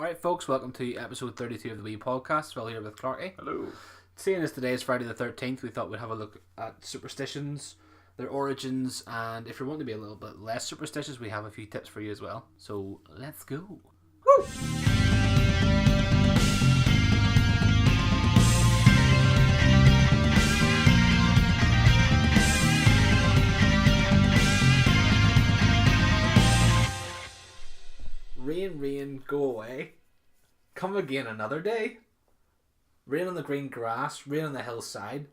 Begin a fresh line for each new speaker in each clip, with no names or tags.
Alright folks, welcome to episode 32 of the Wee Podcast. We're all here with Clarky.
Hello.
Seeing as today is Friday the 13th, we thought we'd have a look at superstitions, their origins, and if you're wanting to be a little bit less superstitious, we have a few tips for you as well. So, let's go. Woo! Rain, rain, go away. Come again another day. Rain on the green grass, rain on the hillside.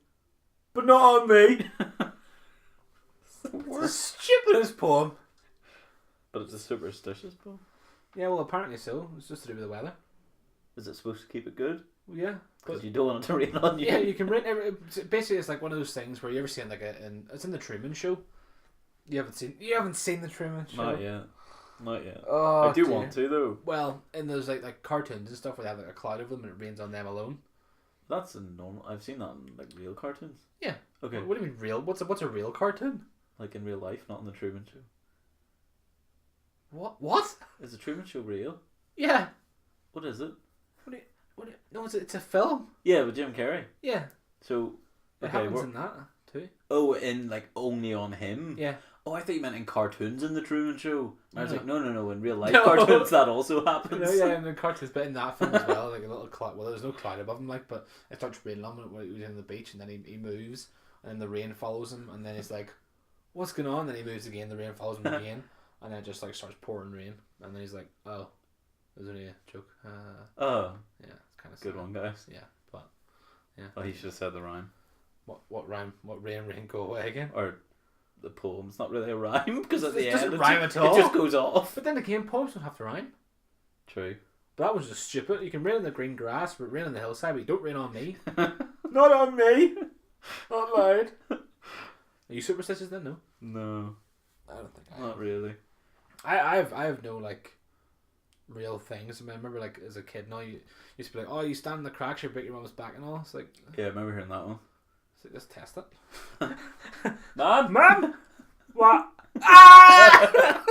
But not on me. It's the stupidest poem.
But it's a superstitious poem.
Yeah, well, apparently so. It's just to do with the weather.
Is it supposed to keep it good?
Yeah.
Because you don't want it to rain on you.
Yeah, you can rain. Basically, it's like one of those things where you ever seen it's in the Truman Show. You haven't seen the Truman Show.
Not yet.
Oh,
I do want to though.
Well, in those like cartoons and stuff where they have like a cloud over them and it rains on them alone.
That's a normal. I've seen that in like real cartoons.
Yeah.
Okay.
What do you mean real? What's a real cartoon?
Like in real life, not in the Truman Show.
What?
Is the Truman Show real?
Yeah.
What is it?
No, it's a film.
Yeah, with Jim Carrey.
Yeah.
So
It happens in that too.
Oh, in like only on him.
Yeah.
Oh, I thought you meant in cartoons in the Truman Show. And I was
No.
like, no, in real life
No.
cartoons that also happens.
No, yeah, in the cartoons, but in that film as well, like a little cloud. Well, there's no cloud above him, like, but it starts raining on him when he was on the beach, and then he moves, and then the rain follows him, and then he's like, "What's going on?" Then he moves again, the rain follows him again, and then it just like starts pouring rain, and then he's like, "Oh, it was only a joke."
Oh,
Yeah, it's kind of
good one, guys.
Yeah, but yeah.
Oh, he should have said the rhyme.
What rhyme? What rain, rain, go away again?
Or the poem's not really a rhyme because at the
It
end
doesn't rhyme at all.
it just goes off.
But then again, poems don't have to rhyme.
True.
But that was just stupid. You can rain on the green grass, but rain on the hillside, but you don't rain on me. Not on me. Not loud. Are you superstitious then? No.
No,
I don't think I am.
not really.
I have no like real things. I mean, I remember like as a kid, you used to be like, oh, you stand in the cracks, you break your mum's back and all. It's like,
Yeah, I remember hearing that one.
let's test it.
Mom?
What? Ah!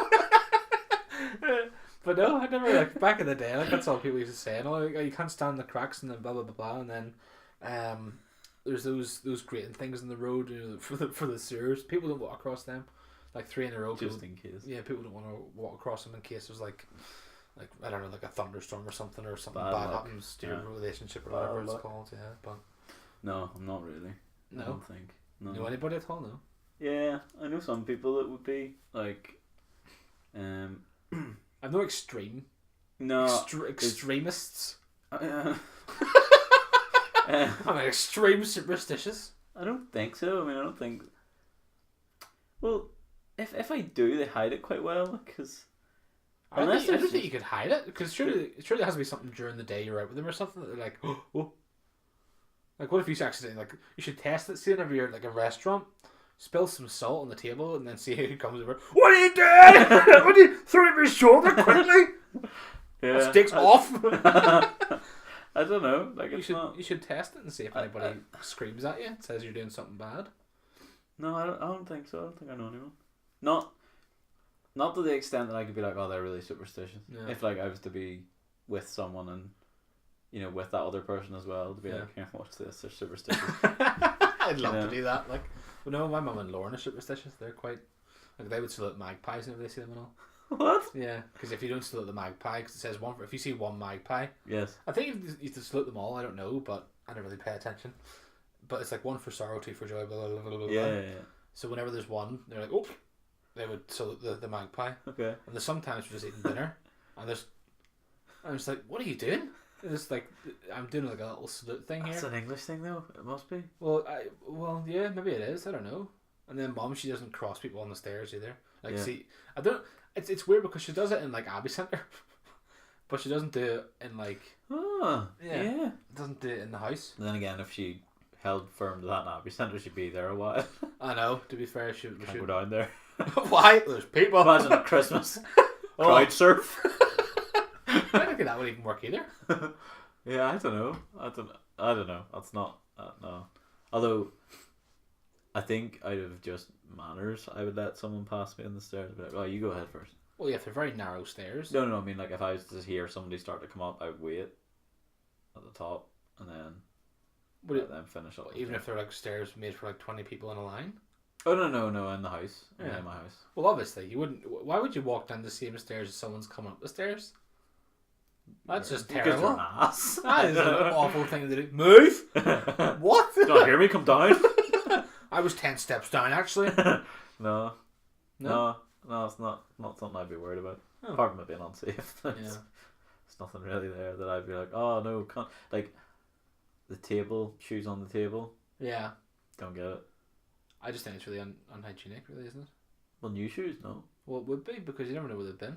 But no, I never like back in the day. Like that's all people used to say. And all like, oh, you can't stand the cracks and then blah blah blah blah. And then there's those grating things in the road, you know, for the sewers. People don't walk across them, like 3 in a row.
Just in case.
Yeah, people don't want to walk across them in case there's like I don't know, like a thunderstorm or something
Bad
bad
luck.
happens to your relationship or
Bad
whatever it's
luck.
called. Yeah, but
No, I'm not really.
no,
I don't think. No.
know anybody at all? No.
Yeah, I know some people that would be like,
I'm no extreme.
no.
Extremists.
uh,
I'm an extreme superstitious.
I don't think so. I mean, I don't think. Well, if I do, they hide it quite well because.
I don't think you could hide it because surely there has to be something during the day you're out with them or something that they're like, oh. Like, what if you accidentally, like, you should test it, see whenever you're at, like, a restaurant, spill some salt on the table, and then see who comes over. What are you doing? What are you throwing it over your shoulder quickly?
Yeah.
Sticks off.
I don't know. Like,
You should test it and see if anybody screams at you and says you're doing something bad.
No, I don't think so. I don't think I know anyone. Not to the extent that I could be like, oh, they're really superstitious.
Yeah.
If, like, I was to be with someone and, you know, with that other person as well, to be like, here, watch this, they're superstitious.
I'd love to do that. Like, well, no, my mum and Lauren are superstitious. They're quite, like, they would salute magpies whenever they see them and all.
What?
Yeah, because if you don't salute the magpie, because it says one, if you see one magpie,
Yes.
I think you have to salute them all. I don't know, but I don't really pay attention. But it's like one for sorrow, two for joy, blah blah blah blah.
Yeah.
So whenever there's one, they're like, oh, they would salute the magpie.
Okay.
And there's sometimes we're just eating dinner, and I'm just like, what are you doing? And it's like, I'm doing like a little salute thing here.
That's an English thing, though. It must be.
Well, yeah, maybe it is. I don't know. And then Mum, she doesn't cross people on the stairs either. Like,
Yeah.
see, I don't. It's weird because she does it in like Abbey Centre, but she doesn't do it in like.
Oh. Yeah.
Doesn't do it in the house.
And then again, if she held firm to that Abbey Centre, she'd be there a while.
I know. To be fair, she
Can't go down there.
Why? There's people.
Imagine at Christmas. Crowd surf.
I don't think that would even work either.
Yeah, I don't know. I don't know. That's not no. Although, I think out of just manners, I would let someone pass me on the stairs. But oh, you go ahead first.
Well, yeah, if they're very narrow stairs.
No, I mean, like, if I was to hear somebody start to come up, I would wait at the top and then let them finish up.
Even if they're like stairs made for like 20 people in a line?
Oh, no, in the house.
Yeah.
In my house.
Well, obviously, you wouldn't. Why would you walk down the same stairs as someone's coming up the stairs? That's just terrible.
You're an ass.
That is an awful thing to do. Move! What?
Don't hear me, come down.
I was 10 steps down, actually.
No, it's not something I'd be worried about.
Oh.
Apart from it being unsafe.
Yeah.
There's nothing really there that I'd be like, oh no, can't. Like, the table, shoes on the table.
Yeah.
Don't get it.
I just think it's really unhygienic, really, isn't it?
Well, new shoes, no.
Well, it would be, because you never know where they've been.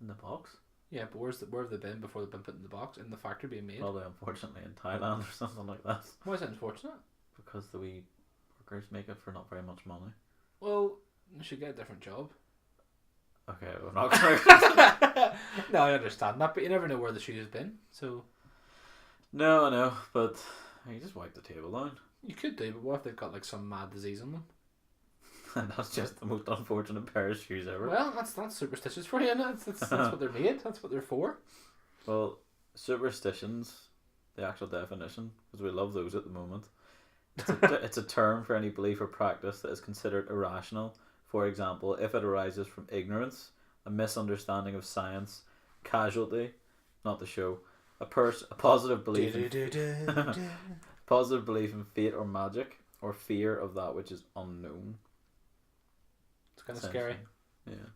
In the box.
Yeah, but where have they been before they've been put in the box? In the factory being made?
Probably, unfortunately, in Thailand or something like that.
Why is that unfortunate?
Because the wee workers make it for not very much money.
Well, you should get a different job.
Okay, we're not going.
No, I understand that, but you never know where the shoe has been, so...
No, I know, but you just wipe the table down.
You could do, but what if they've got like some mad disease on them?
And that's just the most unfortunate pair of shoes ever.
Well, that's superstitious for you, isn't it? That's what they're made. That's what they're for.
Well, superstitions, the actual definition, because we love those at the moment. It's a term for any belief or practice that is considered irrational. For example, if it arises from ignorance, a misunderstanding of science, casualty, not the show, a positive belief positive belief in fate or magic, or fear of that which is unknown.
It's kind of scary.
Yeah.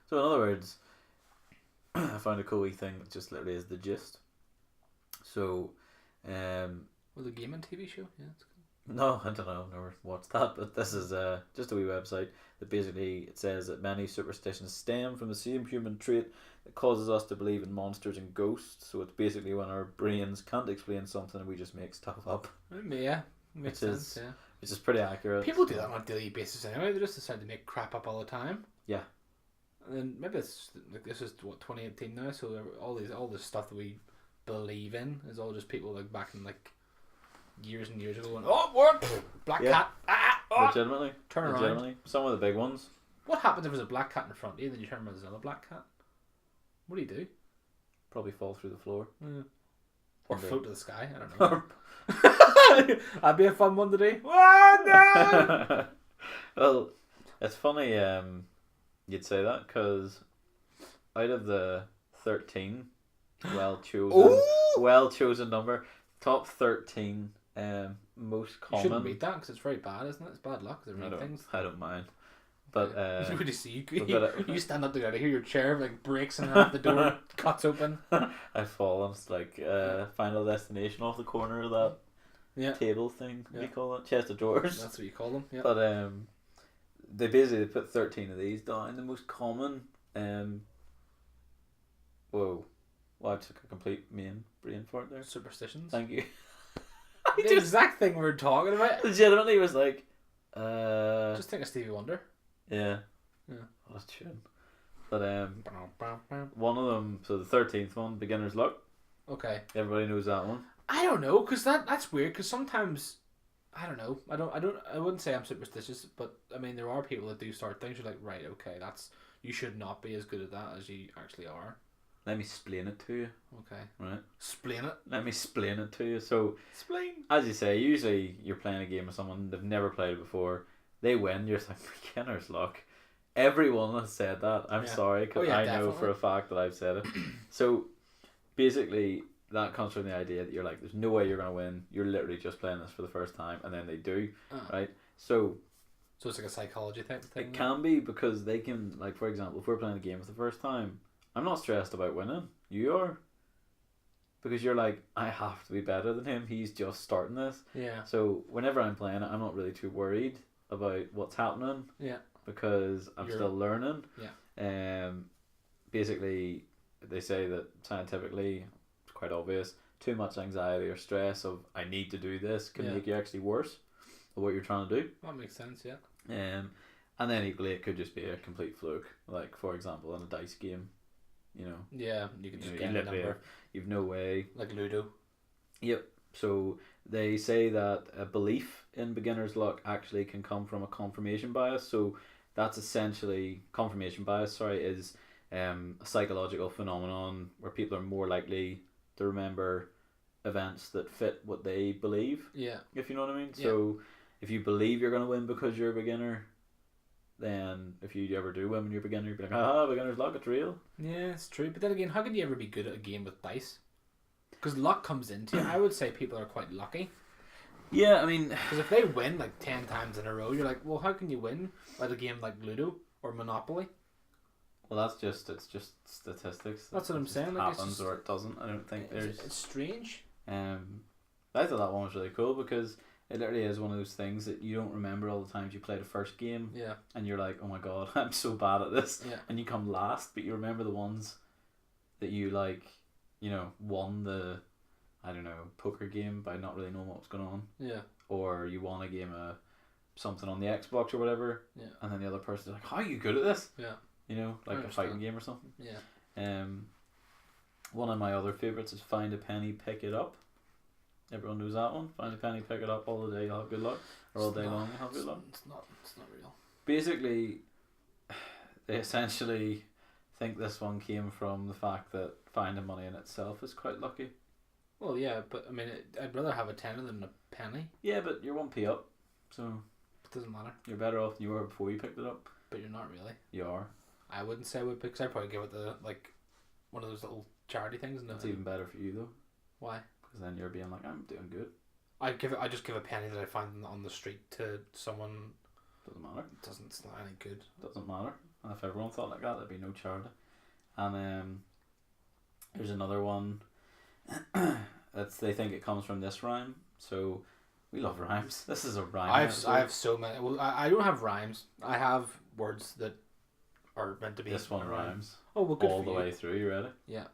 So in other words, I found a cool wee thing that just literally is the gist. So,
Well, the gaming TV show, yeah, it's cool.
No, I don't know, I've never watched that, but this is just a wee website that basically it says that many superstitions stem from the same human trait that causes us to believe in monsters and ghosts. So it's basically when our brains can't explain something and we just make stuff up.
Yeah, makes sense. Yeah,
which is pretty accurate.
People do that on a daily basis anyway. They just decide to make crap up all the time.
Yeah.
And then maybe it's like this is what 2018 now, so all this stuff that we believe in is all just people like back in like years and years ago going, oh, what? Black cat.
Legitimately.
Turn around.
Legitimately. Some of the big ones.
What happens if there's a black cat in front of you and then you turn around and there's another black cat? What do you do?
Probably fall through the floor.
Yeah. Or float to the sky. I don't know. That'd be a fun one to do. Oh, no!
Well, it's funny you'd say that because out of the 13 well chosen number, top 13 most common.
You shouldn't read that because it's very bad, isn't it? It's bad luck. They read things.
I don't mind. But
you really see you stand up together, hear your chair like breaks and half the door cuts open.
I fall and it's like Final Destination off the corner of that table thing. What do you call it? Chest of drawers.
That's what you call them. Yeah.
But they basically put 13 of these down. The most common whoa. Well, I took a complete brain fart there.
Superstitions.
Thank you.
The exact thing we're talking about.
Legitimately was like
just think of Stevie Wonder.
Yeah.
Yeah.
Oh, that's true. But one of them, so the 13th one, beginner's luck.
Okay.
Everybody knows that one.
I don't know, because that's weird, because sometimes I don't know. I wouldn't say I'm superstitious, but I mean there are people that do start things you're like, right, okay, you should not be as good at that as you actually are.
Let me explain it to you.
Okay.
Right.
Explain it.
Let me explain it to you. So
explain.
As you say, usually you're playing a game with someone they've never played it before. They win. You're just like, beginner's luck. Everyone has said that. I'm sorry, because I know for a fact that I've said it. So basically, that comes from the idea that you're like, there's no way you're going to win. You're literally just playing this for the first time, and then they do, right? So
it's like a psychology type thing.
It can be because they can, like, for example, if we're playing a game for the first time, I'm not stressed about winning. You are. Because you're like, I have to be better than him. He's just starting this.
Yeah.
So whenever I'm playing it, I'm not really too worried about what's happening.
Yeah.
Because I'm still learning.
Yeah.
Basically, they say that scientifically, it's quite obvious, too much anxiety or stress of I need to do this can make you actually worse at what you're trying to do.
That makes sense, yeah.
And then equally, it could just be a complete fluke. Like, for example, in a dice game, you know.
Yeah, you can just get a number.
You've no way.
Like Ludo.
Yep. So they say that a belief in beginner's luck actually can come from a confirmation bias. So that's essentially confirmation bias. Sorry, is a psychological phenomenon where people are more likely to remember events that fit what they believe.
Yeah.
If you know what I mean. Yeah. So if you believe you're going to win because you're a beginner, then if you ever do win when you're a beginner, you'll be like, beginner's luck, it's real.
Yeah, it's true. But then again, how can you ever be good at a game with dice? Because luck comes into it. I would say people are quite lucky.
Yeah, I mean...
Because if they win like 10 times in a row, you're like, well, how can you win at a game like Ludo or Monopoly?
Well, it's just statistics.
That's what I'm saying.
It happens or it doesn't. I don't think there's...
It's strange.
I thought that one was really cool because it literally is one of those things that you don't remember all the times you play the first game.
Yeah.
And you're like, oh my god, I'm so bad at this.
Yeah.
And you come last, but you remember the ones that you like, won the, I don't know, poker game by not really knowing what was going on.
Yeah. Or
you won a game of something on the Xbox or whatever.
Yeah.
And then the other person's like, how are you good at this?
Yeah.
Like a fighting game or something.
Yeah.
One of my other favourites is Find a Penny, Pick It Up. Everyone knows that one. Find a penny, pick it up all the day, you'll have good luck. Or all day long, you'll have good luck.
It's not real.
Basically, they essentially think this one came from the fact that finding money in itself is quite lucky.
Well, yeah, but I mean, I'd rather have a tenner than a penny.
Yeah, but you're 1p up, so
it doesn't matter.
You're better off than you were before you picked it up.
But you're not really.
You are.
I wouldn't say I would, because I'd probably give it one of those little charity things.
That's even better for you though.
Why?
Because then you're being like, I'm doing good.
I just give a penny that I find on the street to someone.
Doesn't matter.
It's not any good.
Doesn't matter. And if everyone thought like that, there'd be no charity. And there's another one. They think it comes from this rhyme. So we love rhymes. This is a rhyme.
I have so many. Well, I don't have rhymes. I have words that are meant to be.
This one rhymes.
Oh well, good
all
for
the
you.
way through. You ready?
Yeah.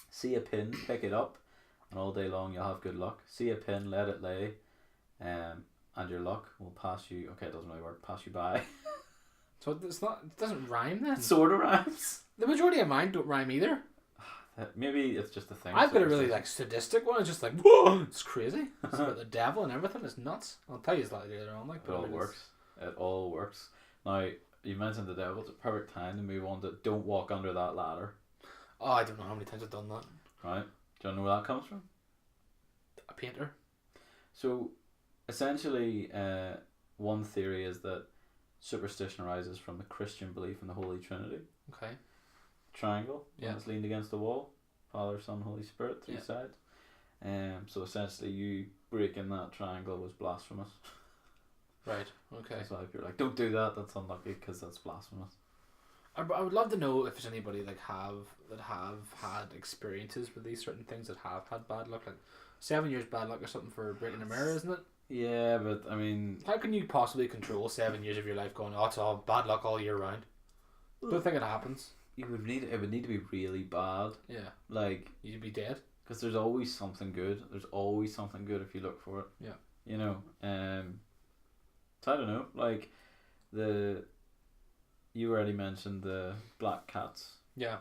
See a pin, pick it up, and all day long you'll have good luck. See a pin, let it lay, and your luck will pass you. Okay, it doesn't really work. Pass you by.
So it's not. It doesn't rhyme then.
It sort of rhymes.
The majority of mine don't rhyme either.
Maybe it's just a thing.
I've got a really sadistic one. It's just like, whoa, it's crazy. It's about the devil and everything. It's nuts. I'll tell you that later on.
But it all works. It all works. Now you mentioned the devil. It's a perfect time to move on to don't walk under that ladder.
Oh, I don't know how many times I've done that.
Right. Do you know where that comes from?
A painter.
So, essentially, one theory is that superstition arises from the Christian belief in the Holy Trinity.
Okay.
Triangle.
Yeah.
It's leaned against the wall. Father, Son, Holy Spirit, three sides. So essentially, you breaking that triangle was blasphemous.
Right. Okay.
That's why people are like, don't do that. That's unlucky because that's blasphemous.
I would love to know if there's anybody that have had experiences with these certain things that have had bad luck, like 7 years bad luck or something for breaking a mirror, isn't it?
Yeah, but I mean,
how can you possibly control 7 years of your life going, oh, it's all bad luck all year round? Don't think it happens.
It would need to be really bad.
Yeah.
Like
you'd be dead. Because
there's always something good. There's always something good if you look for it.
Yeah.
You know. So I don't know. Like you already mentioned the black cats.
Yeah.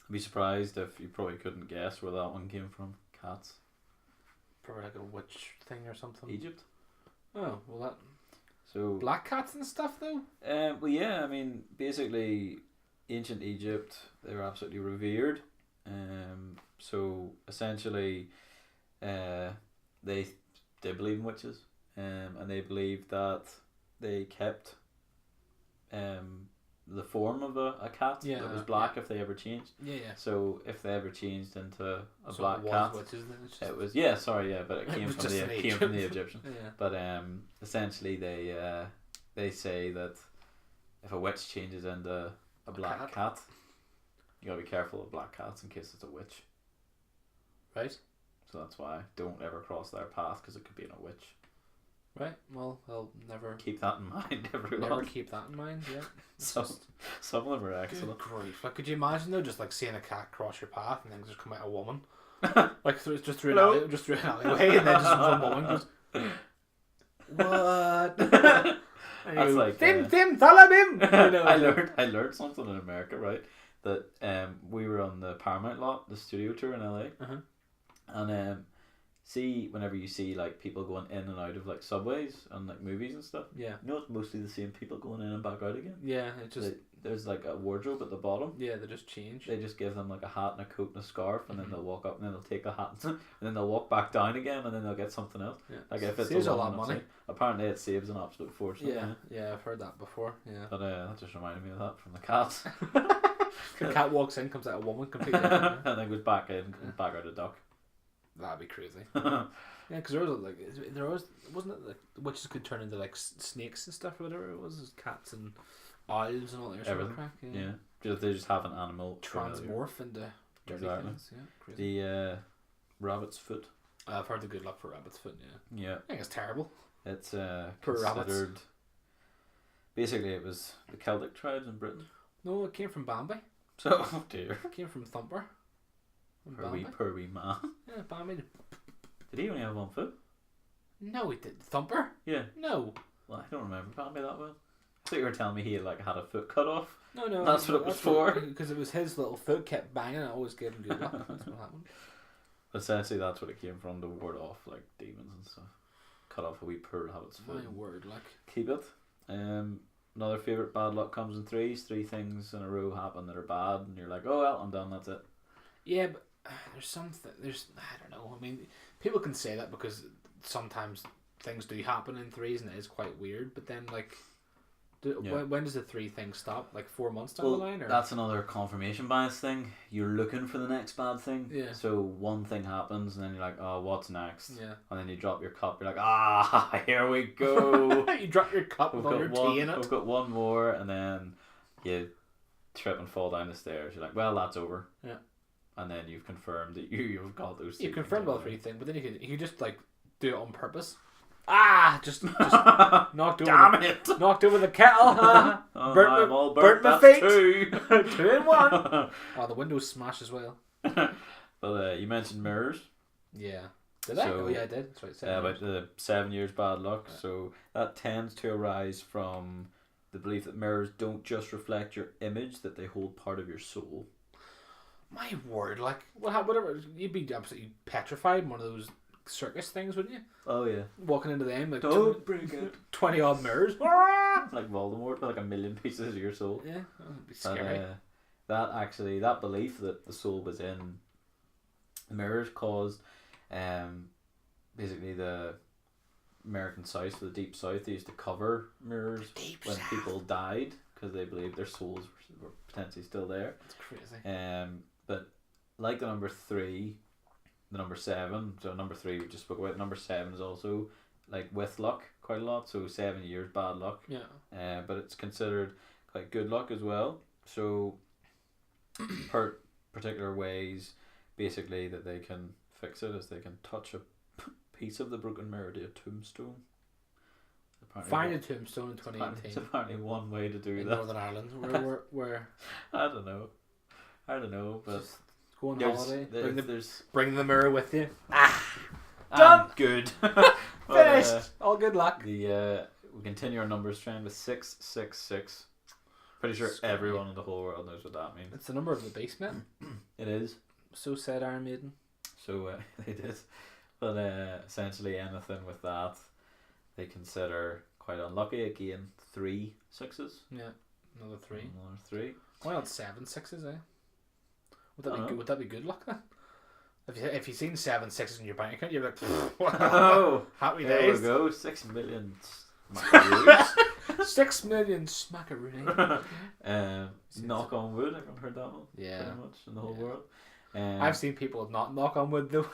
I'd be surprised if you probably couldn't guess where that one came from. Cats.
Probably like a witch thing or something.
Egypt.
Oh, well that.
So
black cats and stuff though.
Well, yeah. I mean, basically, ancient Egypt, they were absolutely revered. So essentially, they did believe in witches. And they believed that they kept the form of a cat that was black if they ever changed.
Yeah.
So if they ever changed into a black cat,
witches,
it was but it came from the Egyptians.
Yeah.
But essentially they say that if a witch changes into a black cat, you gotta be careful of black cats in case it's a witch.
Right.
So that's why don't ever cross their path because it could be in a witch.
Right, well, I'll never...
Keep that in mind, everyone.
Never keep that in mind, yeah.
Some of them are excellent.
Good grief. Like, could you imagine, though, just, like, seeing a cat cross your path and then just come out a woman? Like, just through an alleyway, and then just one woman goes... What?
That's like...
Tim, follow him! You know,
I learned something in America, right? That we were on the Paramount lot, the studio tour in LA.
Uh-huh.
And... see, whenever you see like people going in and out of like subways and like movies and stuff,
yeah,
you know it's mostly the same people going in and back out again.
Yeah, it just
there's like a wardrobe at the bottom.
Yeah, they just change.
They just give them like a hat and a coat and a scarf, and then they'll walk up, and then they'll take the hat, and then they'll walk back down again, and then they'll get something else. Yeah. Like if it's
saves a lot of money.
Apparently, it saves an absolute fortune.
Yeah, I've heard that before. Yeah.
But that just reminded me of that from the cat.
The cat walks in, comes out a woman completely, and
then goes back in, comes back out a duck.
That'd be crazy. Yeah, because there was wasn't it like witches could turn into like snakes and stuff or whatever it was, cats and owls and all that sort of crap.
Yeah. They just have an animal
transmorph into dirty things. Yeah,
crazy. The rabbit's foot.
I've heard the good luck for rabbit's foot. Yeah.
Yeah.
I think it's terrible.
It's
poor rabbits.
Basically, it was the Celtic tribes in Britain.
No, it came from Bambi.
So, oh dear.
It came from Thumper.
Poor wee man.
Yeah, Bambi.
Did he only have one foot?
No, he did. Thumper?
Yeah.
No.
Well, I don't remember Bambi that well. I thought you were telling me he had a foot cut off.
No.
That's what it was for.
Because it was his little foot kept banging and it always gave him good luck. That's what happened.
Essentially, that's what it came from, to ward off like demons and stuff. Cut off a wee poor rabbit's foot.
My word, like.
Keep it. Another favourite bad luck comes in threes. 3 things in a row happen that are bad, and you're like, oh well, I'm done, that's it.
Yeah, but there's something. I don't know. I mean, people can say that because sometimes things do happen in threes, and it is quite weird. But then, like, when does the 3 thing stop? Like 4 months down the line, or
that's another confirmation bias thing. You're looking for the next bad thing.
Yeah.
So one thing happens, and then you're like, oh, what's next?
Yeah.
And then you drop your cup. You're like, here we go.
You drop your cup with all your tea in it.
We've got one more, and then you trip and fall down the stairs. You're like, well, that's over.
Yeah.
And then you've confirmed that you've got those.
You confirmed all 3 things, but then you could just like do it on purpose. Just knocked over the kettle. Burnt my feet. 2 in 1. Oh, the windows smashed as well.
But you mentioned mirrors.
Yeah. Did I? Oh yeah, I did. That's right.
About the 7 years bad luck. Yeah. So that tends to arise from the belief that mirrors don't just reflect your image; that they hold part of your soul.
My word, like whatever, you'd be absolutely petrified in one of those circus things, wouldn't you?
Oh yeah.
Walking into them like
don't bring it.
20 odd mirrors.
Like Voldemort, like a million pieces of your soul.
Yeah, that'd be scary.
That belief that the soul was in mirrors caused, basically the American South, the Deep South, they used to cover mirrors when people died because they believed their souls were potentially still there.
That's crazy.
But like the number 3, the number 7, so number 3 we just spoke about, number 7 is also like with luck quite a lot, so 7 years bad luck.
Yeah.
But it's considered quite good luck as well. So particular ways basically that they can fix it is they can touch a piece of the broken mirror to a tombstone.
Find a tombstone in 2018.
It's apparently one way to do
in
that.
Northern Ireland. Where
I don't know, but
just go on holiday. Bring the mirror with you.
Done. Good.
Finished. All good luck.
We continue our numbers trend with 666. Pretty sure everyone in the whole world knows what that means.
It's the number of the beast, man.
It is.
So said Iron Maiden.
So they did, but essentially anything with that, they consider quite unlucky. Again, 3 6s.
Yeah, another 3.
Another 3.
Why not 7 6s? Would that be good? Would that be good luck then? If you've seen 7 6s in your bank account, you're like, wow, happy days.
There we go. 6 million smackaroos.
6 million smackaroos.
Knock on wood. I haven't heard that one.
Yeah,
pretty much in the whole world.
I've seen people not knock on wood though.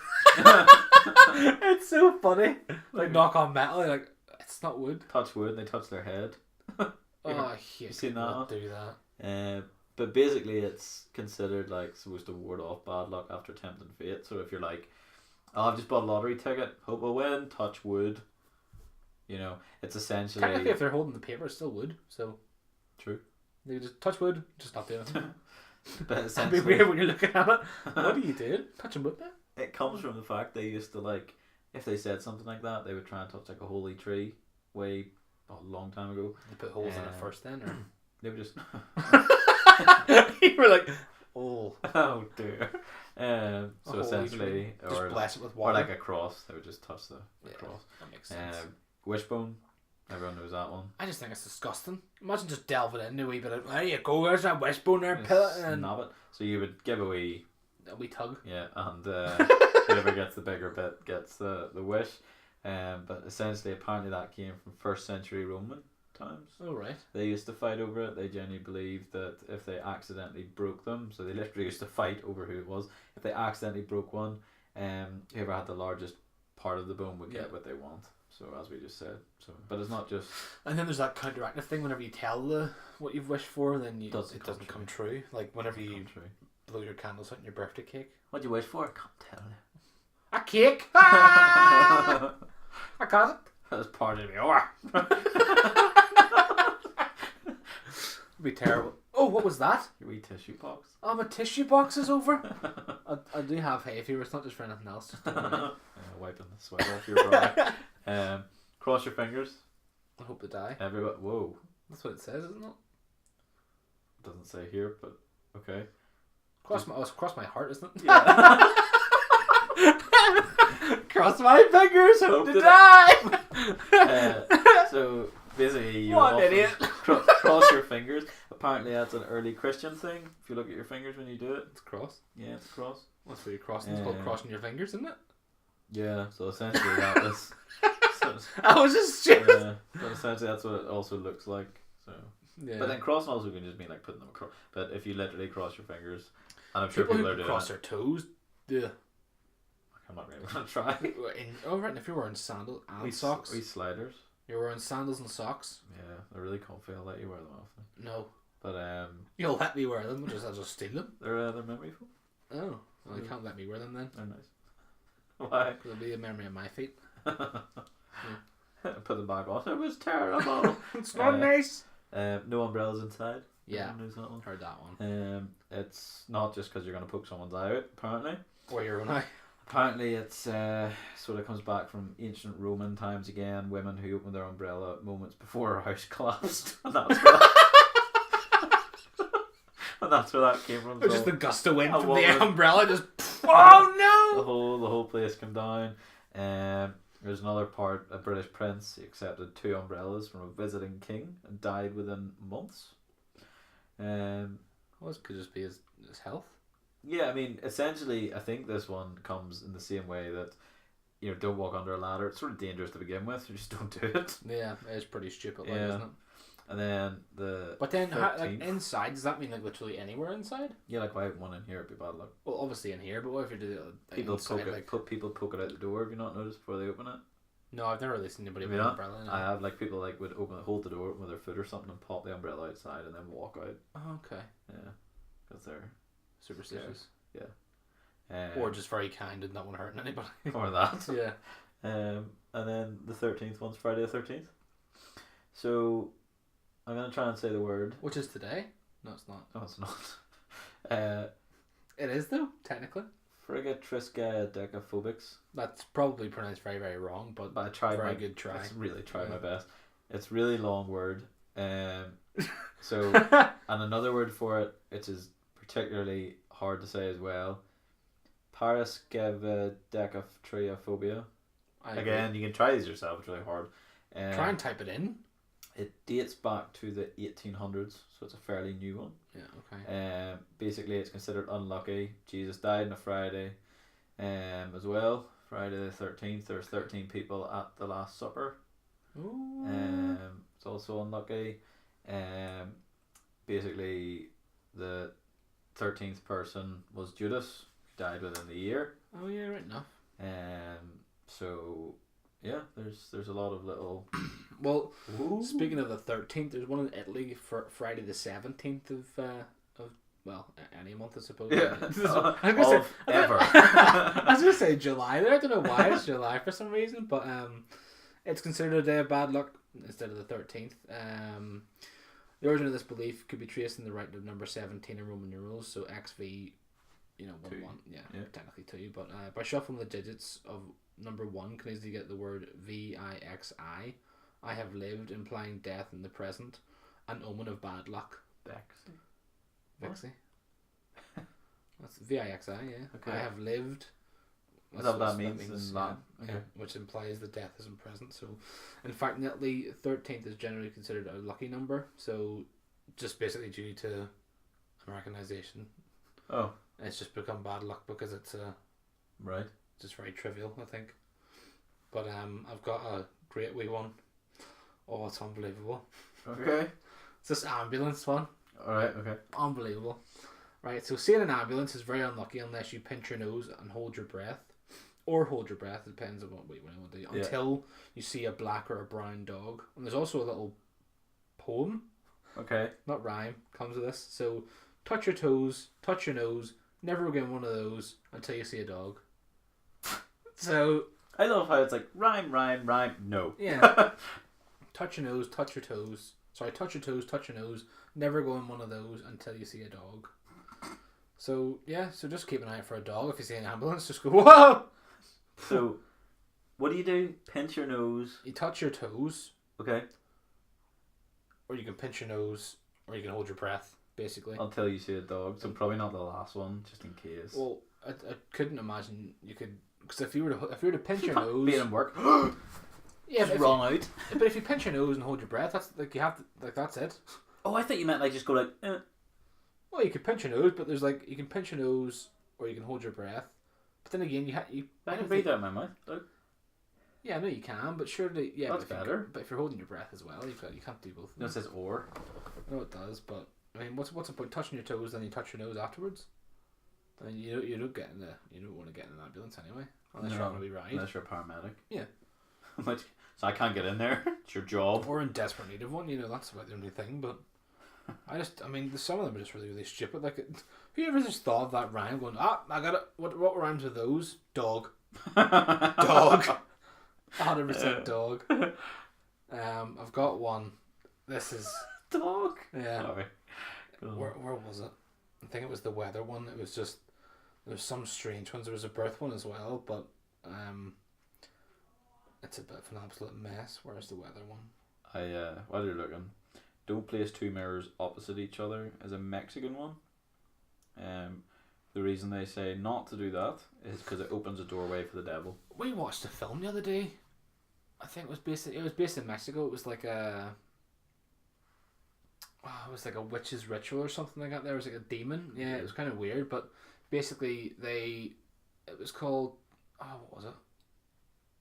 It's so funny. Like knock on metal, like it's not wood.
Touch wood, and they touch their head.
You
seen that?
Do that.
But basically, it's considered like supposed to ward off bad luck after tempting fate. So if you're like, oh, I've just bought a lottery ticket, hope I win, touch wood. You know, it's essentially.
Technically, if they're holding the paper, it's still wood. So.
True.
They just touch wood, just not doing it.
But
it'd be weird when you're looking at it. What are you doing? Touching wood there?
It comes from the fact they used to like, if they said something like that, they would try and touch like a holy tree a long time ago.
They put holes in it first then, or
they would just.
You were like, oh
dear. So essentially,
just bless it with water,
or like a cross. They would just touch the cross.
That makes sense.
Wishbone, Everyone knows that one.
I just think it's disgusting. Imagine just delving into a wee bit of, there you go, there's that wishbone there, pill it, and
snap it. So you would give a wee
tug.
Yeah, and whoever gets the bigger bit gets the wish. But essentially, apparently that came from 1st century Roman times.
Oh, right.
They used to fight over it. They genuinely believed that if they accidentally broke them, so they literally used to fight over who it was. If they accidentally broke one, whoever had the largest part of the bone would get what they want. So as we just said, but it's not just.
And then there's that counteractive thing. Whenever you tell what you've wished for, then it doesn't come true. Like whenever you blow your candles out in your birthday cake.
What'd you wish for? I can't tell you.
A cake. Ah! I got it.
That's part of me. Oh.
It'd be terrible. Oh, what was that?
Your wee tissue box.
Oh, my tissue box is over. I do have hay fever. It's not just for anything else. Just
wiping the sweat off your brow. Cross your fingers.
I hope to die.
Everybody. Whoa.
That's what it says, isn't it?
Doesn't say here, but okay.
Cross my heart, isn't it?
Yeah.
Cross my fingers. Hope to die.
So basically, you
what an idiot.
Cross your fingers. Apparently, that's an early Christian thing. If you look at your fingers when you do it,
it's cross.
Yeah, it's cross.
That's what you're crossing. It's called crossing your fingers, isn't it?
Yeah. So essentially, that was.
I was just stupid.
Yeah, but essentially, that's what it also looks like. So. Yeah. But then crossing also can just mean like putting them across. But if you literally cross your fingers, and I'm sure people are doing
cross their toes. Yeah.
I'm not really gonna try.
Right. If you're wearing sandals and socks,
sliders.
You're wearing sandals and socks.
Yeah, they're really comfy. I'll let you wear them often.
No.
But
you'll let me wear them. I'll just steal them.
They're memory foam.
Oh, well, you can't let me wear them then.
They're nice. Why?
Because it'll be a memory of my feet.
Put them back on. It was terrible.
It's not nice.
No umbrellas inside.
Yeah,
that one.
Heard that one.
It's not just because you're going to poke someone's eye out, apparently.
Or your own eye.
Apparently it's sort of comes back from ancient Roman times again, women who opened their umbrella moments before her house collapsed. And that's where that came from.
Or just the gust of wind from the umbrella just oh
no! The whole place came down. There's another part, a British prince, he accepted 2 umbrellas from a visiting king and died within months.
Well, it could just be his health.
Yeah, I mean, essentially, I think this one comes in the same way that, don't walk under a ladder. It's sort of dangerous to begin with. You just don't do it.
Yeah, it's pretty stupid, isn't it?
And then
But then, like inside, does that mean like literally anywhere inside?
Yeah, like why one in here would be bad luck.
Well, obviously in here, but what if you do it
people
inside,
people poke it out the door? Have you not noticed before they open it?
No, I've never really seen anybody with an umbrella.
I have, like people like would hold the door with their foot or something and pop the umbrella outside and then walk out.
Oh, okay.
Yeah, because they're
superstitious.
Yeah.
Or just very kind and not want to hurt anybody.
Or that.
Yeah.
And then the 13th one's Friday the 13th. So I'm gonna try and say the word.
Which is today? No, it's not.
No, it's not.
It is though, technically.
Frigatriscaidecaphobics.
That's probably pronounced very, very wrong, but
I tried
very good try.
I really tried my best. It's a really long word. So and another word for it, which is particularly hard to say as well. Paraskevidecaphophobia. Again, you can try these yourself. It's really hard.
Try and type it in.
It dates back to the 1800s, so it's a fairly new one.
Yeah, okay.
Basically, it's considered unlucky. Jesus died on a Friday, as well. Friday the 13th. There's 13 people at the Last Supper.
Ooh.
It's also unlucky. Basically, the 13th person was Judas, who died within the year.
Oh yeah, right enough.
So yeah, there's a lot of little.
Well, speaking of the 13th, there's one in Italy for Friday the 17th of any month I suppose.
Yeah.
I was gonna say July there. I don't know why it's July for some reason, but it's considered a day of bad luck instead of the 13th. The origin of this belief could be traced in the right of number 17 in Roman numerals, so XV, 1 1, technically 2, but by shuffling the digits of number 1 can easily get the word VIXI. I have lived, implying death in the present, an omen of bad luck. Vixie. That's VIXI, yeah. Okay. I have lived,
Is that what that means?
Yeah, which implies that death isn't present. So, in fact, nearly 13th is generally considered a lucky number. So, just basically due to Americanization.
Oh.
It's just become bad luck because it's
right.
Just very trivial, I think. But I've got a great wee one. Oh, it's unbelievable.
Okay.
It's this ambulance one.
Alright, okay.
Unbelievable. Right, so seeing an ambulance is very unlucky unless you pinch your nose and hold your breath. Or hold your breath, it depends on what you want to do. Until you see a black or a brown dog. And there's also a little poem.
Okay.
Not rhyme, comes with this. So, touch your toes, touch your nose, never again one of those until you see a dog. So...
I love how it's like, rhyme, no.
Yeah. Touch your nose, touch your toes. Sorry, touch your toes, touch your nose. Never go in one of those until you see a dog. So, yeah, so just keep an eye out for a dog. If you see an ambulance, just go, whoa!
So, what do? Pinch your nose.
You touch your toes.
Okay.
Or you can pinch your nose, or you can hold your breath, basically.
Until you see a dog. So probably not the last one, just in case.
Well, I couldn't imagine you could... Because if you were to pinch your nose...
Being in work.
Yeah,
just run out.
But if you pinch your nose and hold your breath, that's like you have to, like that's it.
Oh, I thought you meant like just go like.
Well, you can pinch your nose, but there's like you can pinch your nose or you can hold your breath. But then again,
I can breathe out of my mouth. Though.
Yeah, I know you can, but surely
that's better.
But if you're holding your breath as well, you can't do both.
No, it says or.
No, it does, but I mean, what's the point touching your toes then you touch your nose afterwards? I mean, you don't want to get in an ambulance anyway, unless you're on a wee ride.
Unless you're a paramedic.
Yeah.
So I can't get in there. It's your job.
Or in desperate need of one. That's about the only thing. But I mean, some of them are just really, really stupid. Like, whoever just thought of that rhyme, going, I got it. What rhymes with those? Dog. Dog. 100% dog. I've got one. This is
dog.
Yeah.
Sorry.
Where was it? I think it was the weather one. It was just there's some strange ones. There was a birth one as well, but it's a bit of an absolute mess. Where's the weather one?
While you're looking, don't place two mirrors opposite each other is a Mexican one. The reason they say not to do that is because it opens a doorway for the devil.
We watched a film the other day. I think it was based in Mexico. It was like a witch's ritual or something like that. There was like a demon. Yeah, it was kind of weird, but basically it was called what was it?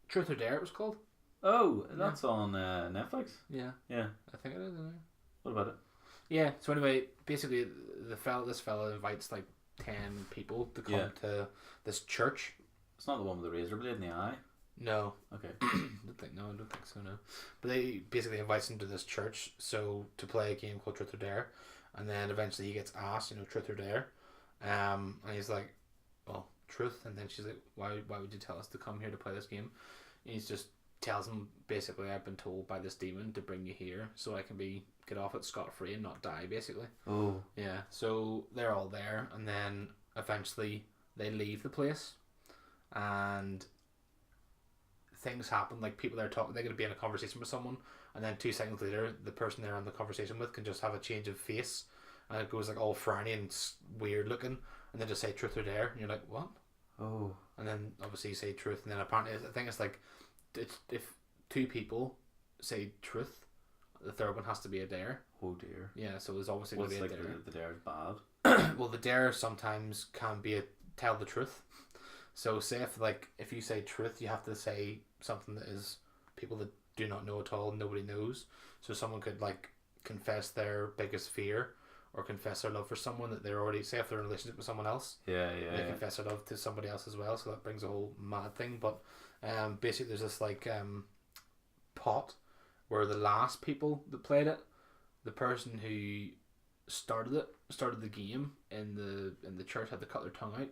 Truth or Dare, it was called.
Oh, that's on Netflix.
Yeah, I think it is.
What about it?
Yeah. So anyway, basically, this fella invites like 10 people to come to this church.
It's not the one with the razor blade in the eye.
No.
Okay.
I don't think so. No. But they basically invites him to this church to play a game called Truth or Dare, and then eventually he gets asked, Truth or Dare, and he's like, well, truth, and then she's like, why would you tell us to come here to play this game? And he just tells him basically, I've been told by this demon to bring you here so I can get off it scot-free and not die, basically.
Oh. Yeah.
So they're all there, and then eventually they leave the place, and things happen, like people are talking, they're going to be in a conversation with someone, and then 2 seconds later the person they're in the conversation with can just have a change of face, and it goes like all frowny and weird looking, and then just say truth or dare, and you're like, what?
Oh.
And then obviously you say truth, and then apparently I think it's like if 2 people say truth, the third one has to be a dare.
Oh dear.
Yeah, so there's obviously going to be a dare.
The dare is bad.
Well, the dare sometimes can be tell the truth. So say if you say truth, you have to say something that is people that do not know at all, nobody knows. So someone could like confess their biggest fear, or confess their love for someone that they're already, say if they're in a relationship with someone else.
Yeah.
They confess their love to somebody else as well. So that brings a whole mad thing. But basically there's this like pot where the last people that played it, the person who started the game in the church had to cut their tongue out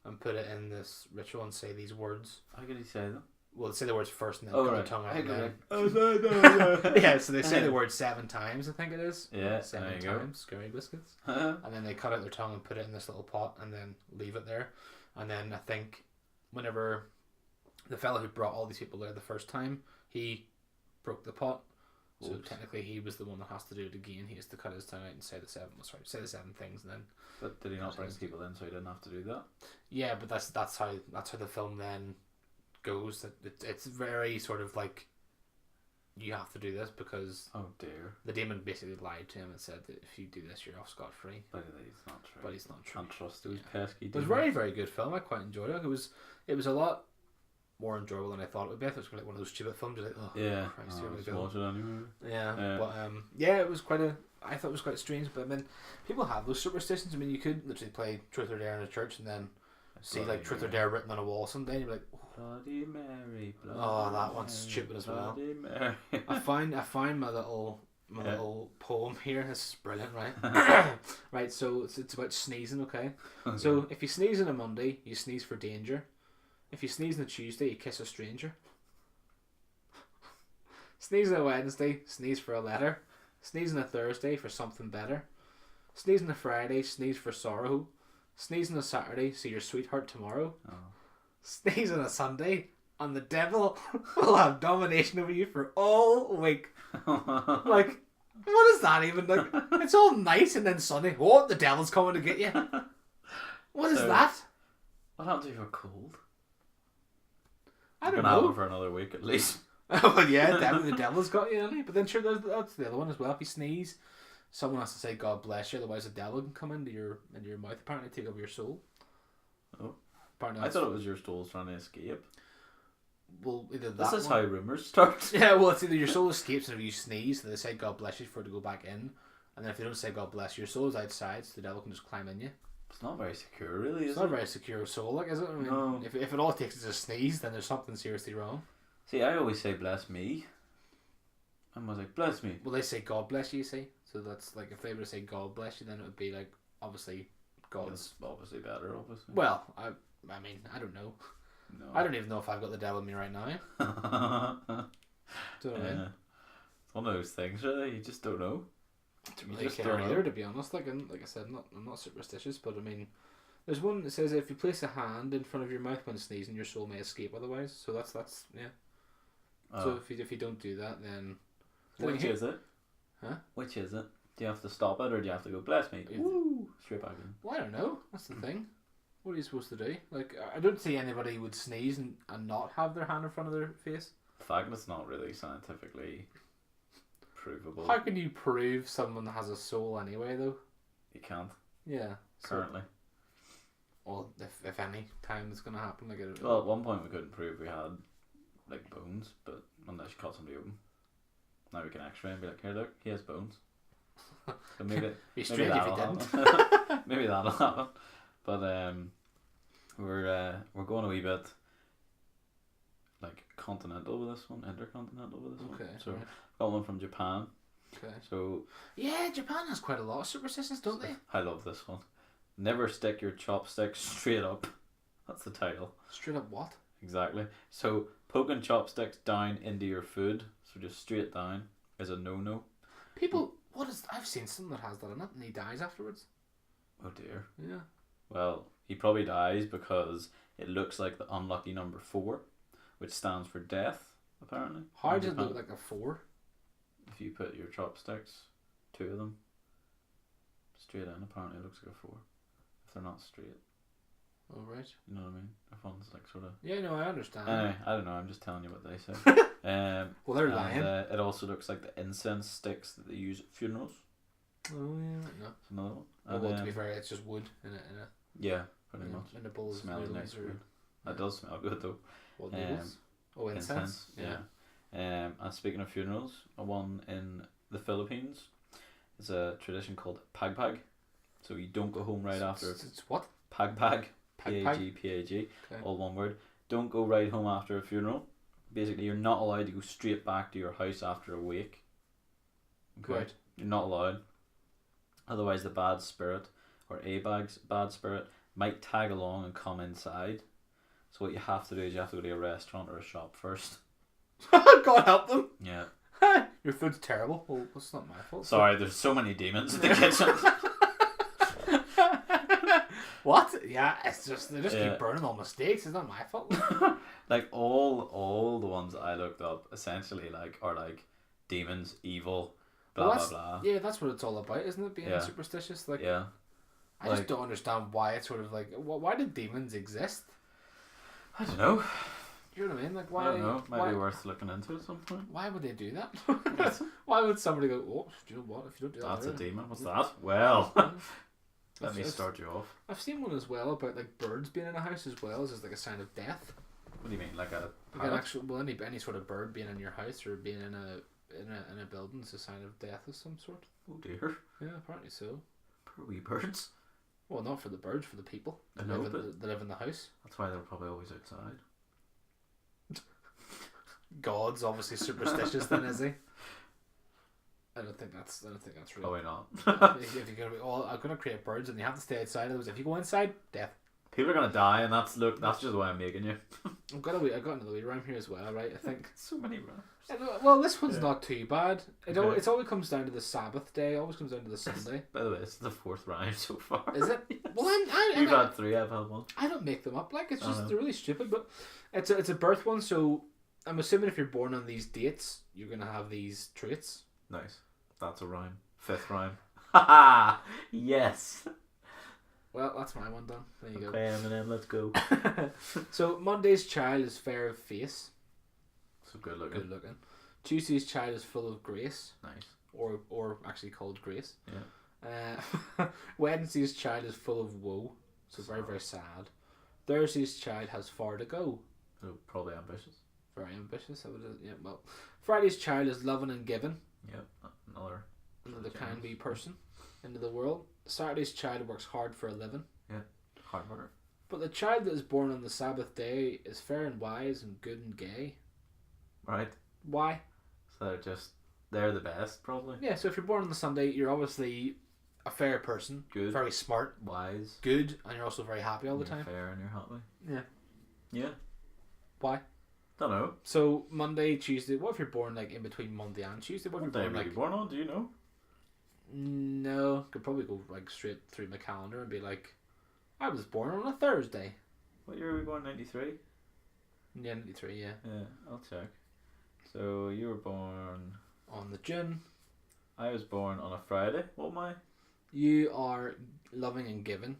and put it in this ritual and say these words.
How could he say them?
Well, say the words first and then cut their tongue out. Yeah, so they say the word 7 times, I think it is.
Yeah,
7 times, scary biscuits. And then they cut out their tongue and put it in this little pot and then leave it there. And then I think whenever the fella who brought all these people there the first time, he broke the pot, So technically, he was the one that has to do it again. He has to cut his tongue out and say the seven things, and then.
But did he not bring people in, so he didn't have to do that?
Yeah, but that's how the film then goes. That it's very sort of like, you have to do this because.
Oh dear.
The demon basically lied to him and said that if you do this, you're off scot free.
But it's not true.
But it's not true.
Can't trust those pesky.
It was a very, very good film. I quite enjoyed it. It was a lot more enjoyable than I thought it would be. It was like one of those stupid films. You're like, oh,
yeah,
Christ,
watch it anyway.
Yeah, but yeah, it was I thought it was quite strange. But I mean, people have those superstitions. I mean, you could literally play Truth or Dare in a church and then see like Truth or Dare written on a wall someday. And you're like,
Bloody Mary, Bloody
oh, that one's stupid as well.
Mary.
I find my little poem here. This is brilliant, right? Right, so it's about sneezing. Okay, so if you sneeze on a Monday, you sneeze for danger. If you sneeze on a Tuesday, you kiss a stranger. Sneeze on a Wednesday, sneeze for a letter. Sneeze on a Thursday for something better. Sneeze on a Friday, sneeze for sorrow. Sneeze on a Saturday, see your sweetheart tomorrow. Oh. Sneeze on a Sunday, and the devil will have domination over you for all week. Like, what is that even? Like, it's all nice and then sunny. What? The devil's coming to get you? What is that?
What happens if you're cold?
I don't
know.
Have
it for another week at least.
Well, yeah, definitely the devil's got you, hasn't he? But then sure, that's the other one as well. If you sneeze, someone has to say God bless you, otherwise the devil can come into your mouth, apparently take over your soul.
Oh. I thought it was your soul trying to escape.
Well, either that.
This is how rumours start.
Yeah, well, it's either your soul escapes, and if you sneeze, they say God bless you for it to go back in, and then if they don't say God bless you, your soul's outside, so the devil can just climb in you.
It's not very secure, really. Is
it's not a very secure soul, like, is it? I mean,
no.
If it all it takes is a sneeze, then there's something seriously wrong.
See, I always say bless me. I was like, bless me.
Well, they say God bless you, see? So that's like, if they were to say God bless you, then it would be like, obviously, God's.
It's obviously better, obviously.
Well, I mean, I don't know. No. I don't even know if I've got the devil in me right now. Do you know what I mean?
It's one of those things, really. You just don't know.
You just care either, to be honest. Like I said, I'm not superstitious, but I mean, there's one that says if you place a hand in front of your mouth when sneezing, your soul may escape otherwise. So that's yeah. Oh. So if you don't do that, then
which is it?
Huh? Which
is it? Do you have to stop it, or do you have to go bless me? Woo! Straight back in.
Well, I don't know. That's the thing. What are you supposed to do? Like, I don't see anybody would sneeze and not have their hand in front of their face.
The fact that's not really scientifically provable.
How can you prove someone has a soul anyway, though?
You can't.
Yeah.
Currently.
Well, if any time it's going to happen. Like,
well, at one point we couldn't prove we had, like, bones, but unless you cut somebody open. Now we can x-ray and be like, here, look, he has bones. So maybe,
be strange if you didn't.
Maybe that'll happen. But we're going a wee bit like continental with this one, intercontinental with this one.
Okay.
So got one from Japan.
Okay.
So
yeah, Japan has quite a lot of superstitions, don't they?
I love this one. Never stick your chopsticks straight up. That's the title.
Straight up what?
Exactly. So poking chopsticks down into your food, so just straight down, is a no-no.
People, I've seen someone that has that in it, and he dies afterwards.
Oh dear.
Yeah.
Well, he probably dies because it looks like the unlucky number 4, which stands for death, apparently.
How does it look like a 4?
If you put your chopsticks, 2 of them, straight in, apparently it looks like a 4. If they're not straight.
Oh, right.
You know what I mean? If one's like sort of...
Yeah, no, I understand.
Anyway, I don't know, I'm just telling you what they say.
Well, they're lying.
It also looks like the incense sticks that they use at funerals.
Oh, yeah. No.
It's another one.
Well, to be fair, it's just wood in a
yeah, pretty much.
In a bowl of
smells nice wood. That does smell good though.
What noodles? Oh, incense.
Yeah. And speaking of funerals, one in the Philippines is a tradition called pagpag. So you don't go home right after.
It's what?
Pagpag. P-A-G-P-A-G.
Okay.
All one word. Don't go right home after a funeral. Basically, you're not allowed to go straight back to your house after a wake. Okay.
Right.
You're not allowed. Otherwise, the bad spirit or bad spirit might tag along and come inside. So what you have to do is you have to go to a restaurant or a shop first.
God help them.
Yeah.
Your food's terrible. Well, it's not my fault.
Sorry, there's so many demons in the kitchen.
What? Yeah, it's just they just keep burning all mistakes. It's not my fault.
Like all the ones that I looked up essentially like are like demons, evil, blah blah.
Yeah, that's what it's all about, isn't it? Being superstitious, like I just don't understand why it's sort of like why did demons exist?
I don't know.
You know what I mean? Like why?
I don't know. Might be worth looking into at some point.
Why would they do that? Why would somebody go? Oh, do you know what? If you don't do that,
that's a demon. What's that? Well, let me start you off.
I've seen one as well about like birds being in a house as well as like a sign of death.
What do you mean, like an
actual any sort of bird being in your house or being in a building is a sign of death of some sort.
Oh dear.
Yeah, apparently so.
Poor wee birds.
Well, not for the birds, for the people that live in the house.
That's why they're probably always outside.
God's obviously superstitious then, is he? I don't think that's real.
Probably not.
If you're gonna be I'm gonna create birds and you have to stay outside. Otherwise, if you go inside, death.
People are gonna die, and that's just the way I'm making you.
I got another wee rhyme here as well, right? I think
so many rhymes.
Well, this one's not too bad. It always comes down to the Sabbath day. It always comes down to the Sunday.
By the way, it's the 4th rhyme so far.
Is it?
Yes.
Well,
you've had 3. I've had 1.
I don't make them up. Like it's just they're really stupid. But it's a birth one, so I'm assuming if you're born on these dates, you're gonna have these traits.
Nice. That's a rhyme. 5th rhyme. Haha! Yes!
Well, that's my one done. There you go.
Okay, Eminem, let's go.
So, Monday's child is fair of face.
So good looking.
Good looking. Tuesday's child is full of grace.
Nice.
Or actually called grace.
Yeah.
Wednesday's child is full of woe. So very, very sad. Thursday's child has far to go.
So probably ambitious.
Very ambitious. Well, Friday's child is loving and giving.
Yep, another
kind wee person into the world. Saturday's child works hard for a living.
Yeah, hard worker.
But the child that is born on the Sabbath day is fair and wise and good and gay.
Right.
Why?
So they're the best, probably.
Yeah, so if you're born on the Sunday, you're obviously a fair person.
Good.
Very smart.
Wise.
Good, and you're also very happy all the time.
Fair and you're happy.
Yeah.
Yeah.
Why?
Don't know.
So Monday, Tuesday. What if you're born like in between Monday and Tuesday?
What day were you born on? Do you know?
No, could probably go like straight through my calendar and be like, I was born on a Thursday.
What year were we born? 93.
Yeah, 93. Yeah.
Yeah, I'll check. So you were born
on the June.
I was born on a Friday. What am I?
You are loving and giving.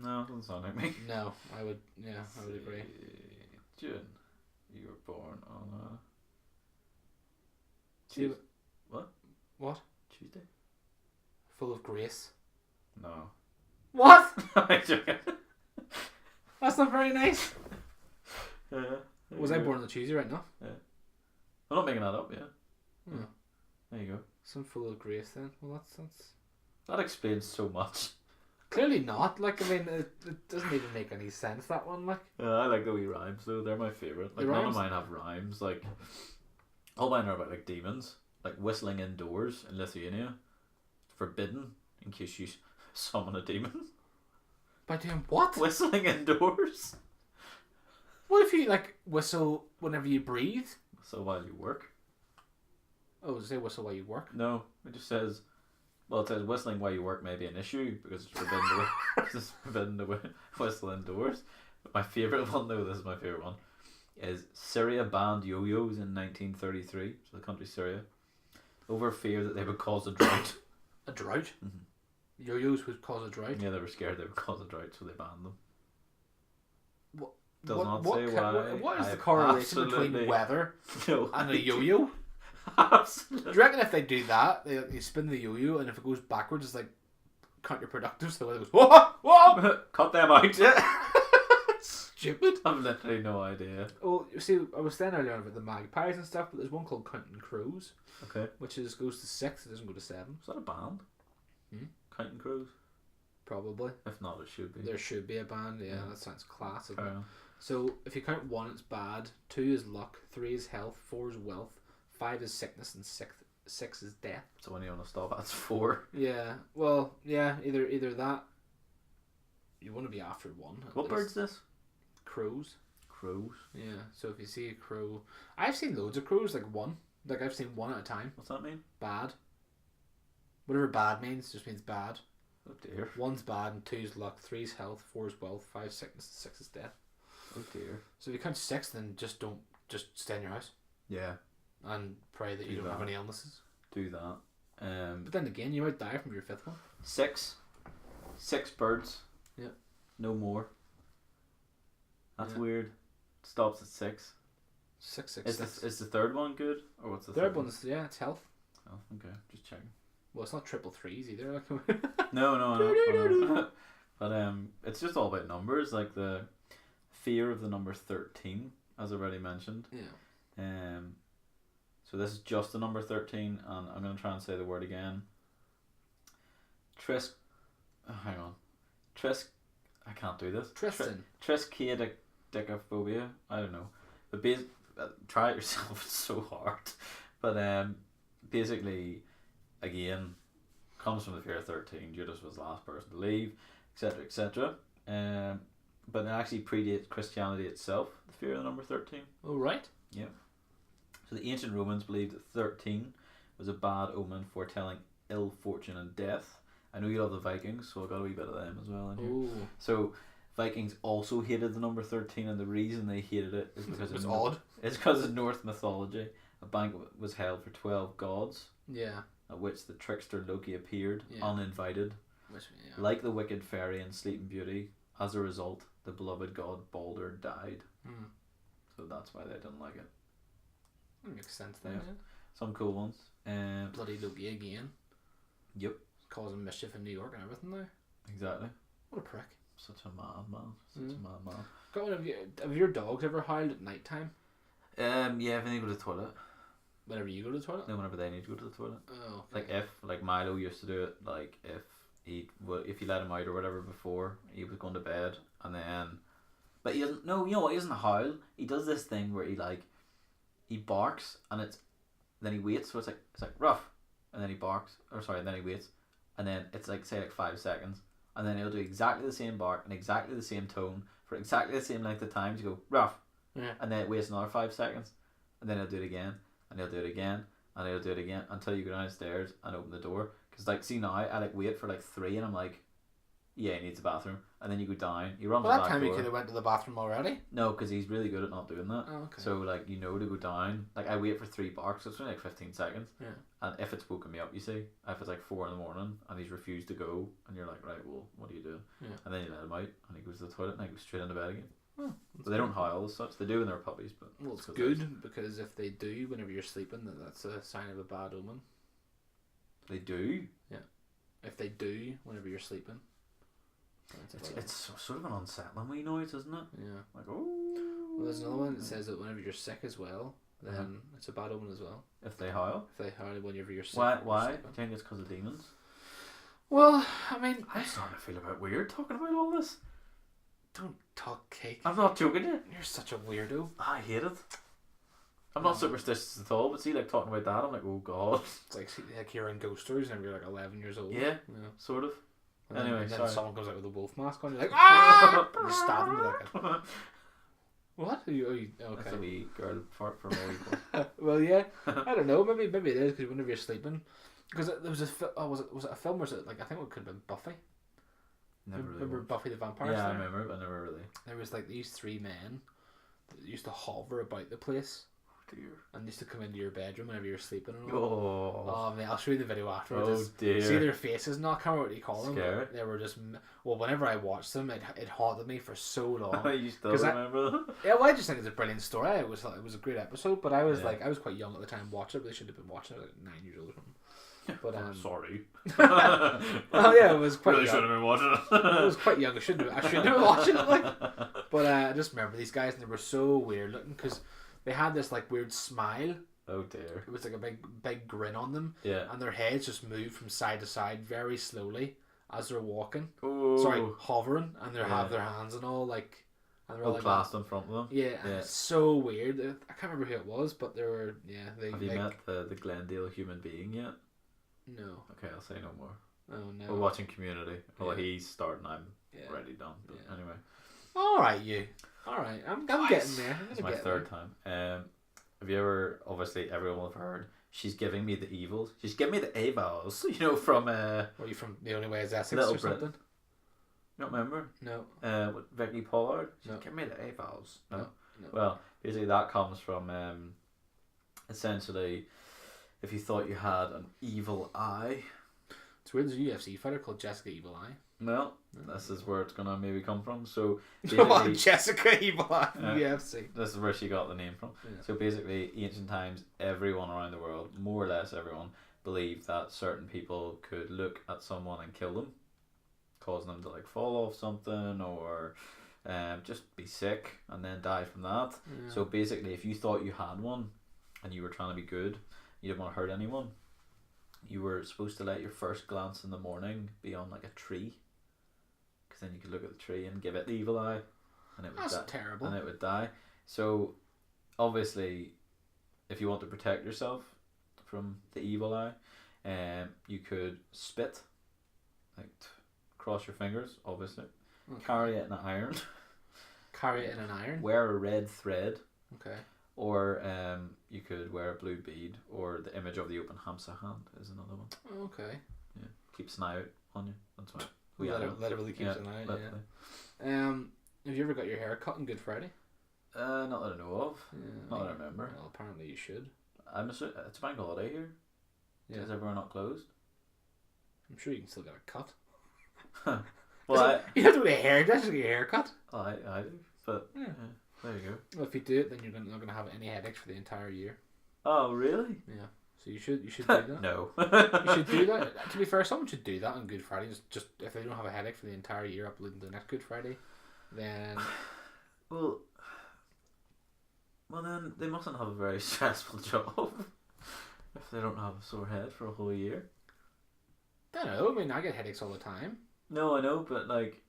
No, doesn't sound like me.
No, I would. Yeah, I would agree.
June. You were born on a
Tuesday. What?
Tuesday.
Full of grace.
No.
What?
I'm joking.
That's not very nice.
Yeah.
Was I born on the Tuesday right now?
Yeah. I'm not making that up, yeah.
Hmm.
There you go.
Some full of grace then. Well, that's...
That explains so much.
Clearly not. Like, I mean, it doesn't even make any sense, that one, like.
Yeah, I like the wee rhymes, though. They're my favourite. Like, none of mine have rhymes. Like, all mine are about, like, demons. Like, whistling indoors in Lithuania. Forbidden, in case you summon a demon.
By doing what?
Whistling indoors.
What if you, like, whistle whenever you breathe?
So while you work.
Oh, does it say whistle while you work?
No, it just says... Well, it says whistling while you work may be an issue because it's forbidden to whistle indoors. But my favourite one, though, this is my favourite one, is Syria banned yo-yos in 1933, so the country Syria, over fear that they would cause a drought.
A drought?
Mm-hmm.
Yo-yos would cause a drought?
Yeah, they were scared they would cause a drought, so they banned them.
What is the correlation between weather and a yo-yo?
Absolutely.
Do you reckon if they do that, you spin the yo-yo, and if it goes backwards, it's like counterproductive? So it goes, whoa, whoa,
cut them out.
Stupid.
I've literally no idea.
Well, you see, I was saying earlier about the magpies and stuff, but there's one called Counting Crows.
Okay.
Which goes to 6. It doesn't go to 7.
Is that a band? Counting Crows.
Probably.
If not, it should be.
There should be a band. Yeah, that sounds class.
Fair enough.
So if you count 1, it's bad. 2 is luck. 3 is health. 4 is wealth. 5 is sickness, and 6 is death.
So when you want to stop, that's 4.
Yeah. Well, yeah. Either that. You want to be after 1.
What bird's this?
Crows.
Crows.
Yeah. So if you see a crow, I've seen loads of crows. Like 1. Like I've seen 1 at a time.
What's that mean?
Bad. Whatever bad means just means bad.
Oh dear.
1's bad, and 2's luck. 3's health. 4's wealth. 5's sickness, and 6 is death.
Oh dear.
So if you count 6, then just stay in your house.
Yeah.
and pray that you don't have any illnesses.
Do that.
But then again, you might die from your 5th one.
6 birds.
Yeah.
No more. That's weird. Stops at 6.
6.
Is the third one good, or what's the
third one? It's health.
Oh, okay. Just checking.
Well, it's not 333s either.
No. But it's just all about numbers, like the fear of the number 13, as already mentioned.
Yeah.
So this is just the number 13, and I'm gonna try and say the word again. Hang on. I can't do this. Triskaidekaphobia. I don't know. But try it yourself. It's so hard. But basically, again, comes from the fear of 13. Judas was the last person to leave, etc., etc. But it actually predates Christianity itself. The fear of the number 13.
Oh right.
Yeah. So the ancient Romans believed that 13 was a bad omen foretelling ill fortune and death. I know you love the Vikings, so I got a wee bit of them as well in here.
Ooh.
So Vikings also hated the number 13, and the reason they hated it is because
it's odd.
It's because in Norse mythology, a banquet was held for 12 gods.
Yeah.
At which the trickster Loki appeared uninvited, like the wicked fairy in Sleeping Beauty. As a result, the beloved god Balder died. So that's why they didn't like it.
That makes sense then.
Yeah. Some cool ones.
Bloody Loki again.
Yep.
Causing mischief in New York and everything now.
Exactly.
What a prick.
Such a madman. Such a madman.
Got one have your dogs ever howled at night time?
Yeah, if they go to the toilet.
Whenever you go to the toilet?
No, whenever they need to go to the toilet.
Oh. Okay.
Like Milo used to do it, like if you let him out or whatever before he was going to bed, and then, but he doesn't. No, you know what? He doesn't howl. He does this thing where he barks, and then he waits. So it's like rough, and then he barks, and then he waits, and then it's like say 5 seconds, and then he'll do exactly the same bark and exactly the same tone for exactly the same length of time. You go rough, and then it waits another 5 seconds, and then he'll do it again, and he'll do it again, and he'll do it again until you go downstairs and open the door. Because see now I wait for 3 and I'm like, yeah, he needs a bathroom, and then you go down, you run to the back door.
That time you could have went to the bathroom already.
No, because he's really good at not doing that.
Oh, okay.
So to go down. I wait for 3 barks. So it's only 15 seconds.
Yeah.
And if it's woken me up, you see, if it's 4 in the morning and he's refused to go, and you're like, right, well, what are you doing?
Yeah.
And then you let him out, and he goes to the toilet, and he goes straight into bed again.
Oh,
but they don't howl as such. They do when they're puppies, but
well, it's good because if they do whenever you're sleeping, that's a sign of a bad omen.
They do.
Yeah. If they do whenever you're sleeping.
It's sort of an unsettling wee noise, isn't it?
Yeah.
Like, oh.
Well, there's another one that says that whenever you're sick as well, then it's a bad omen as well.
If they howl?
If they howl whenever you're sick.
Why? Do you think it's because of demons?
Well, I mean,
I'm starting to feel a bit weird talking about all this.
Don't talk cake.
I'm not joking you.
You're such a weirdo.
I hate it. I'm not superstitious at all, but see, talking about that, I'm like, oh god.
It's like hearing ghost stories whenever you're 11 years old.
Yeah, sort of.
And then someone comes out with a wolf mask on, you're like, ah! And you stab them with what? Are you okay?
That's a wee girl fart from a wee
well, yeah. I don't know. Maybe it is because whenever you're sleeping, because there was was it a film? Or was it I think it could have been Buffy. Remember Buffy the Vampire Slayer?
Yeah, I remember, but never really.
There was these 3 men that used to hover about the place.
Dear.
And used to come into your bedroom whenever you're sleeping and all.
Oh
man, I'll show you the video afterwards.
Oh dear.
See their faces not coming. What do you call them?
Scary.
They were just whenever I watched them, it haunted me for so long.
You still remember that?
Yeah, well, I just think it's a brilliant story. It was a great episode, but I was I was quite young at the time watching it. Really should have been watching it. I was 9 years old or something. But
sorry.
Well, yeah, it was quite.
Really
young.
should have been watching it.
I was quite young. I shouldn't have been watching it. But I just remember these guys, and they were so weird looking because they had this weird smile.
Oh dear.
It was a big grin on them.
Yeah.
And their heads just moved from side to side very slowly as they're walking.
Oh.
Sorry, hovering, and they have their hands and all and they're all
clasped in front of them.
Yeah, and it's so weird. I can't remember who it was, but they were
Have you met the Glendale human being yet?
No.
Okay, I'll say no more.
Oh no.
We're watching Community. Well, he's starting. I'm already done. But anyway.
All right, you. All right, I'm getting there.
It's my third time. Have you ever? Obviously, everyone will have heard. She's giving me the evils. She's giving me the avals. From. Were
you from The Only Way Is Essex
Little
or something?
You don't remember?
No.
With Vicky Pollard. She's giving me the avals. No. Well, basically that comes from essentially, if you thought you had an evil eye.
It's weird. There's a UFC fighter called Jessica Evil Eye.
Well, this is where it's gonna maybe come from. So
Jessica Evil Eye from UFC.
This is where she got the name from. Yeah. So basically, ancient times, everyone around the world, more or less everyone, believed that certain people could look at someone and kill them, causing them to like fall off something or just be sick and then die from that. Yeah. So basically, if you thought you had one and you were trying to be good, you didn't want to hurt anyone, you were supposed to let your first glance in the morning be on like a tree, because then you could look at the tree and give it the evil eye, and it would
terrible.
And it would die. So obviously, if you want to protect yourself from the evil eye, you could spit, like cross your fingers, obviously. Okay. Carry it in an iron.
Carry it in an iron.
Wear a red thread.
Okay.
Or you could wear a blue bead, or the image of the open hamster hand is another one.
Okay.
Yeah. Keeps an eye out on you. That's right.
Literally keeps an eye out. Yeah. Have you ever got your hair cut on Good Friday?
Not that I know of. Yeah, not that I remember.
Well, apparently you should.
It's a bank holiday here. Yeah. Is everyone not closed?
I'm sure you can still get a cut.
Well,
you have to get a hairdresser to get your hair cut.
Oh, I do, but yeah. There you go.
Well, if you do it, then you're not going to have any headaches for the entire year.
Oh, really?
Yeah. So you should do that.
No.
You should do that. To be fair, someone should do that on Good Friday. Just if they don't have a headache for the entire year up to the next Good Friday, then...
Well, then they mustn't have a very stressful job if they don't have a sore head for a whole year.
I don't know. I mean, I get headaches all the time.
No, I know, but like,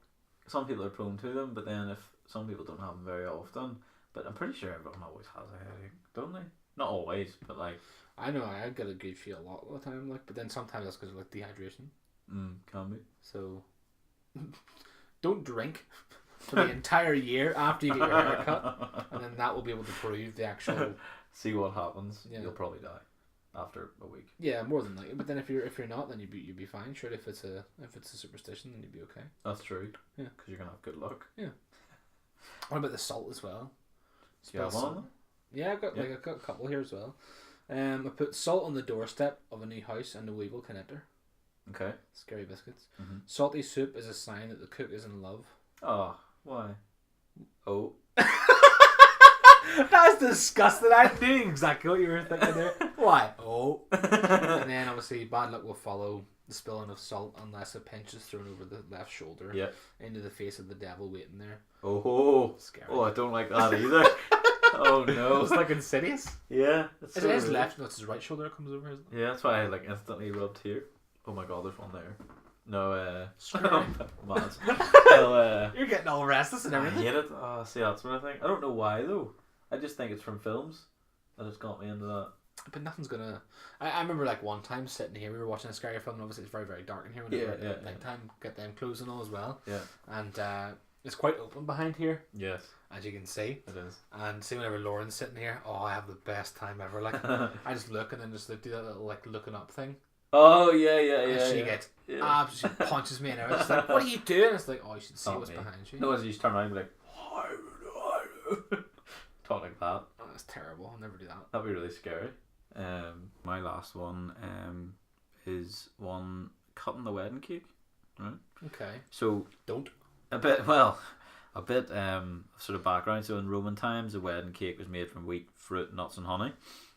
some people are prone to them, but then if some people don't have them very often, but I'm pretty sure everyone always has a headache, don't they? Not always, but like...
I know, I get a good feel a lot of the time, like, but then sometimes that's because of like dehydration.
Can be.
So, don't drink for the entire year after you get your haircut, and then that will be able to prove the actual...
See what happens. Yeah. You'll probably die after a week.
Yeah, more than likely. But then if you're not, then you'd be fine. Sure, if it's a superstition, then you'd be okay.
That's true.
Yeah,
because you're gonna have good luck.
Yeah. What about the salt as well?
Do you have one of them?
Yeah, I've got a couple here as well. I put salt on the doorstep of a new house and no evil can enter.
Okay.
Scary biscuits.
Mm-hmm.
Salty soup is a sign that the cook is in love.
Oh, why? Oh.
That's disgusting. I knew exactly what you were thinking there. Why? Oh. And then obviously bad luck will follow the spilling of salt unless a pinch is thrown over the left shoulder into the face of the devil waiting there.
Oh.
Scary.
Oh, I don't like that either. Oh no.
It's like Insidious.
Yeah.
Is it his left? No, it's his right shoulder that comes over, isn't it?
Yeah, that's why I like instantly rubbed here. Oh my god, there's one there. No,
You're getting all restless and everything.
I hate it. Oh, see, that's what I think. I don't know why though. I just think it's from films that has got me into that.
But nothing's gonna... I remember like one time sitting here, we were watching a scary film, and obviously it's very, very dark in here when it's night time, get them closed and all as well.
Yeah.
And it's quite open behind here.
Yes.
As you can see.
It is.
And see whenever Lauren's sitting here, oh, I have the best time ever. Like, I just look and then just do that little like looking up thing.
Oh, yeah.
And she gets absolutely punches me and everything. It's like, what are you doing? It's like, oh, you should see what's behind you.
No, as you just turn around and be like, talk like that.
Oh, that's terrible. I'll never do that.
That'd be really scary. My last one is one cutting the wedding cake. Right.
Okay.
So
don't.
A bit sort of background. So in Roman times, a wedding cake was made from wheat, fruit, nuts, and honey.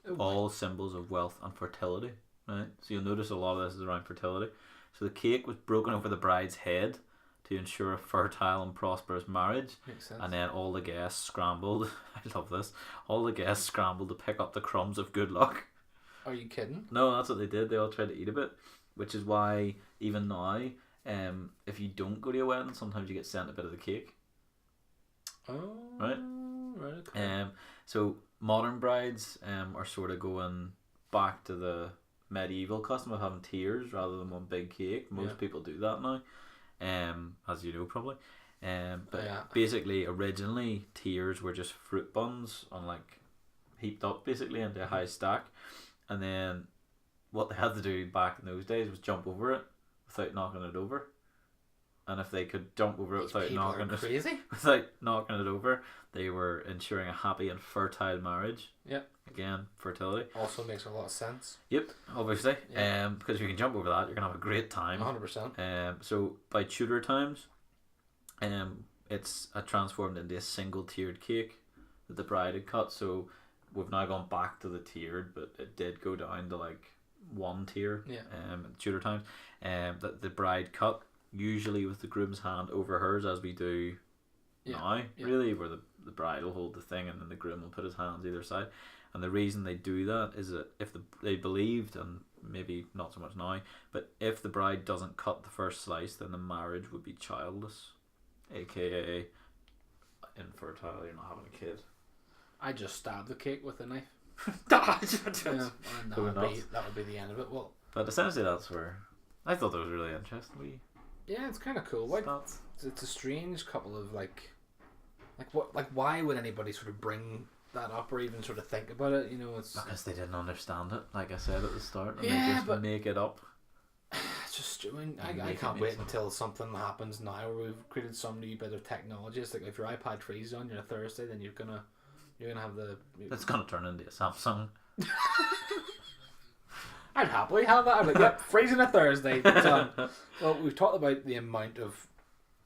Oh, all symbols of wealth and fertility. Right. So you'll notice a lot of this is around fertility. So the cake was broken over the bride's head to ensure a fertile and prosperous marriage.
Makes sense.
And then all the guests scrambled. I love this. All the guests scrambled to pick up the crumbs of good luck.
Are you kidding?
No, that's what they did. They all tried to eat a bit, which is why even now, if you don't go to a wedding, sometimes you get sent a bit of the cake.
Oh,
right.
Okay.
So modern brides are sort of going back to the medieval custom of having tiers rather than one big cake. Most people do that now. As you know probably. But basically originally tiers were just fruit buns on like heaped up basically into a high stack, and then what they had to do back in those days was jump over it without knocking it over. and if they could jump over it without
crazy.
without knocking it over, they were ensuring a happy and fertile marriage.
Yep.
Again, fertility.
Also makes a lot of sense.
Yep, obviously.
Yeah.
Because if you can jump over that, you're gonna have a great time.
100%.
So by Tudor times, it's transformed into a single tiered cake that the bride had cut. So we've now gone back to the tiered, but it did go down to like one tier.
Yeah.
At Tudor times, that the bride cut, usually with the groom's hand over hers, as we do now. Yeah. Really, where the bride will hold the thing and then the groom will put his hands either side. And the reason they do that is that if they believed, and maybe not so much now, but if the bride doesn't cut the first slice, then the marriage would be childless, aka infertile. You're not having a kid.
I just stabbed the cake with a knife.
And
that would be the end of it. Well,
but essentially that's where I thought that was really interesting.
Yeah, it's kind of cool. Like it's a strange couple of like why would anybody sort of bring that up or even sort of think about it? You know, it's
because they didn't understand it. Like I said at the start, and
they
just make it up.
It's just I can't wait until something happens now where we've created some new bit of technology. It's like if your iPad freezes on you on a Thursday, then you're gonna have the.
It's gonna turn into a Samsung.
I'd happily have that. I'm like, yep, freezing a Thursday. Well, we've talked about the amount of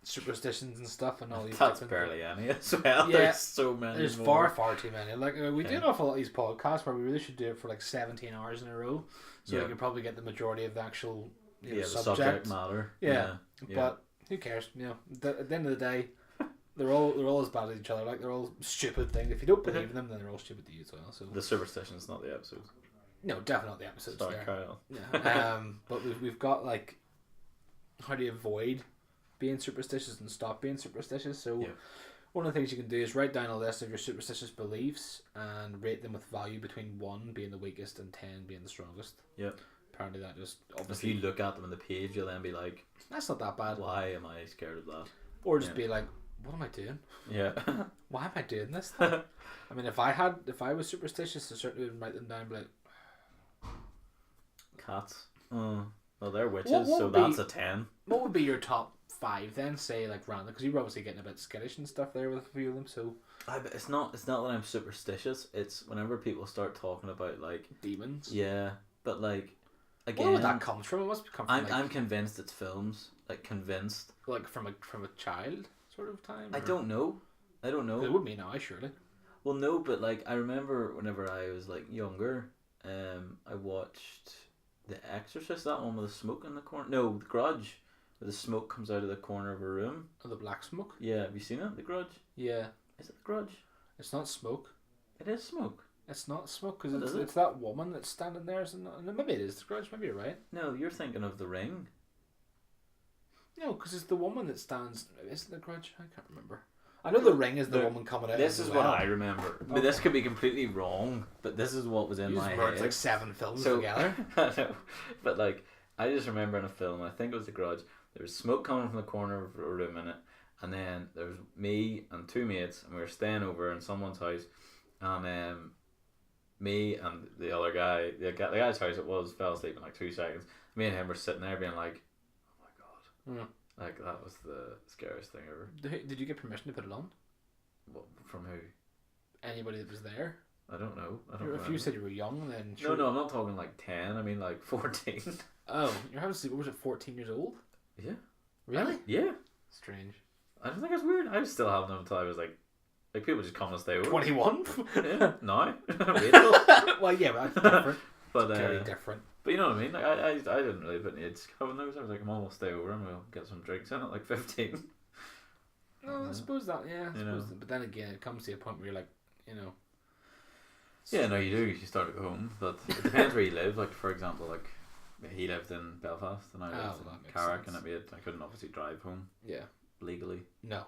superstitions and stuff and all these.
That's barely any as well.
Yeah,
there's so many.
There's
more.
far too many. Like we do an awful lot of these podcasts where we really should do it for like 17 hours in a row, so we can probably get the majority of the actual
the subject matter.
Yeah, but who cares? You know, at the end of the day, they're all as bad as each other. Like they're all stupid things. If you don't believe in them, then they're all stupid to you as well. So
the superstitions, not the episodes.
No, definitely not the episodes.
Sorry, Kyle.
Yeah. But we've got like how do you avoid being superstitious and stop being superstitious? So one of the things you can do is write down a list of your superstitious beliefs and rate them with value between 1 being the weakest and 10 being the strongest.
Yep.
Apparently that just obviously.
If you look at them on the page, you'll then be like,
"That's not that bad.
Why am I scared of that?"
Or just be like, "What am I doing?
Yeah.
Why am I doing this?" I mean, if I was superstitious, I certainly would write them down. And be like,
cats. Well, they're witches, so that's a 10.
What would be your top 5 then? Say like random, because you were obviously getting a bit skittish and stuff there with a few of them. So
it's not that I'm superstitious. It's whenever people start talking about like
demons.
Yeah, but like again,
where would that come from? It must come from.
I'm convinced it's films. Like convinced.
Like from a child sort of time.
I don't know. It
would be now, surely.
Well, no, but like I remember whenever I was like younger, I watched The Exorcist, that one with the smoke in the corner. No, The Grudge, where the smoke comes out of the corner of a room.
Oh, the black smoke?
Yeah, have you seen it? The Grudge?
Yeah.
Is it The Grudge?
It's not smoke.
It is smoke.
It's not smoke because it's that woman that's standing there. Maybe it is The Grudge. Maybe you're right.
No, you're thinking of The Ring.
No, because it's the woman that stands. Isn't The Grudge? I can't remember. I know The Ring is the woman coming out.
This is what I remember. Okay. But this could be completely wrong. But this is what was in my head.
It's like 7 films together.
I know. But like, I just remember in a film, I think it was The Grudge, there was smoke coming from the corner of a room in it, and then there was me and 2 mates, and we were staying over in someone's house, and me and the other guy, the guy's house it was, fell asleep in like 2 seconds. Me and him were sitting there being like, oh my god. Like, that was the scariest thing ever.
Did you get permission to put it on?
What, from who?
Anybody that was there?
I don't know.
If you said you were young, then
sure. No, I'm not talking like 10. I mean like 14.
Oh, you're having what was it, 14 years old?
Yeah.
Really?
Yeah.
Strange.
I don't think it's weird. I was still having them until I was like people just come and stay over.
21?
Yeah. No.
Well, yeah, but that's different.
But
very different.
But you know what I mean? Like I didn't really put any age having those. I was like, Mom will stay over and we'll get some drinks in at like 15.
No, I suppose that, yeah. But then again, it comes to a point where you're like, you know.
Yeah, no, you do. You start to go home, but it depends where you live. Like for example, like he lived in Belfast and I lived in Carrick, and I couldn't obviously drive home.
Yeah.
Legally.
No.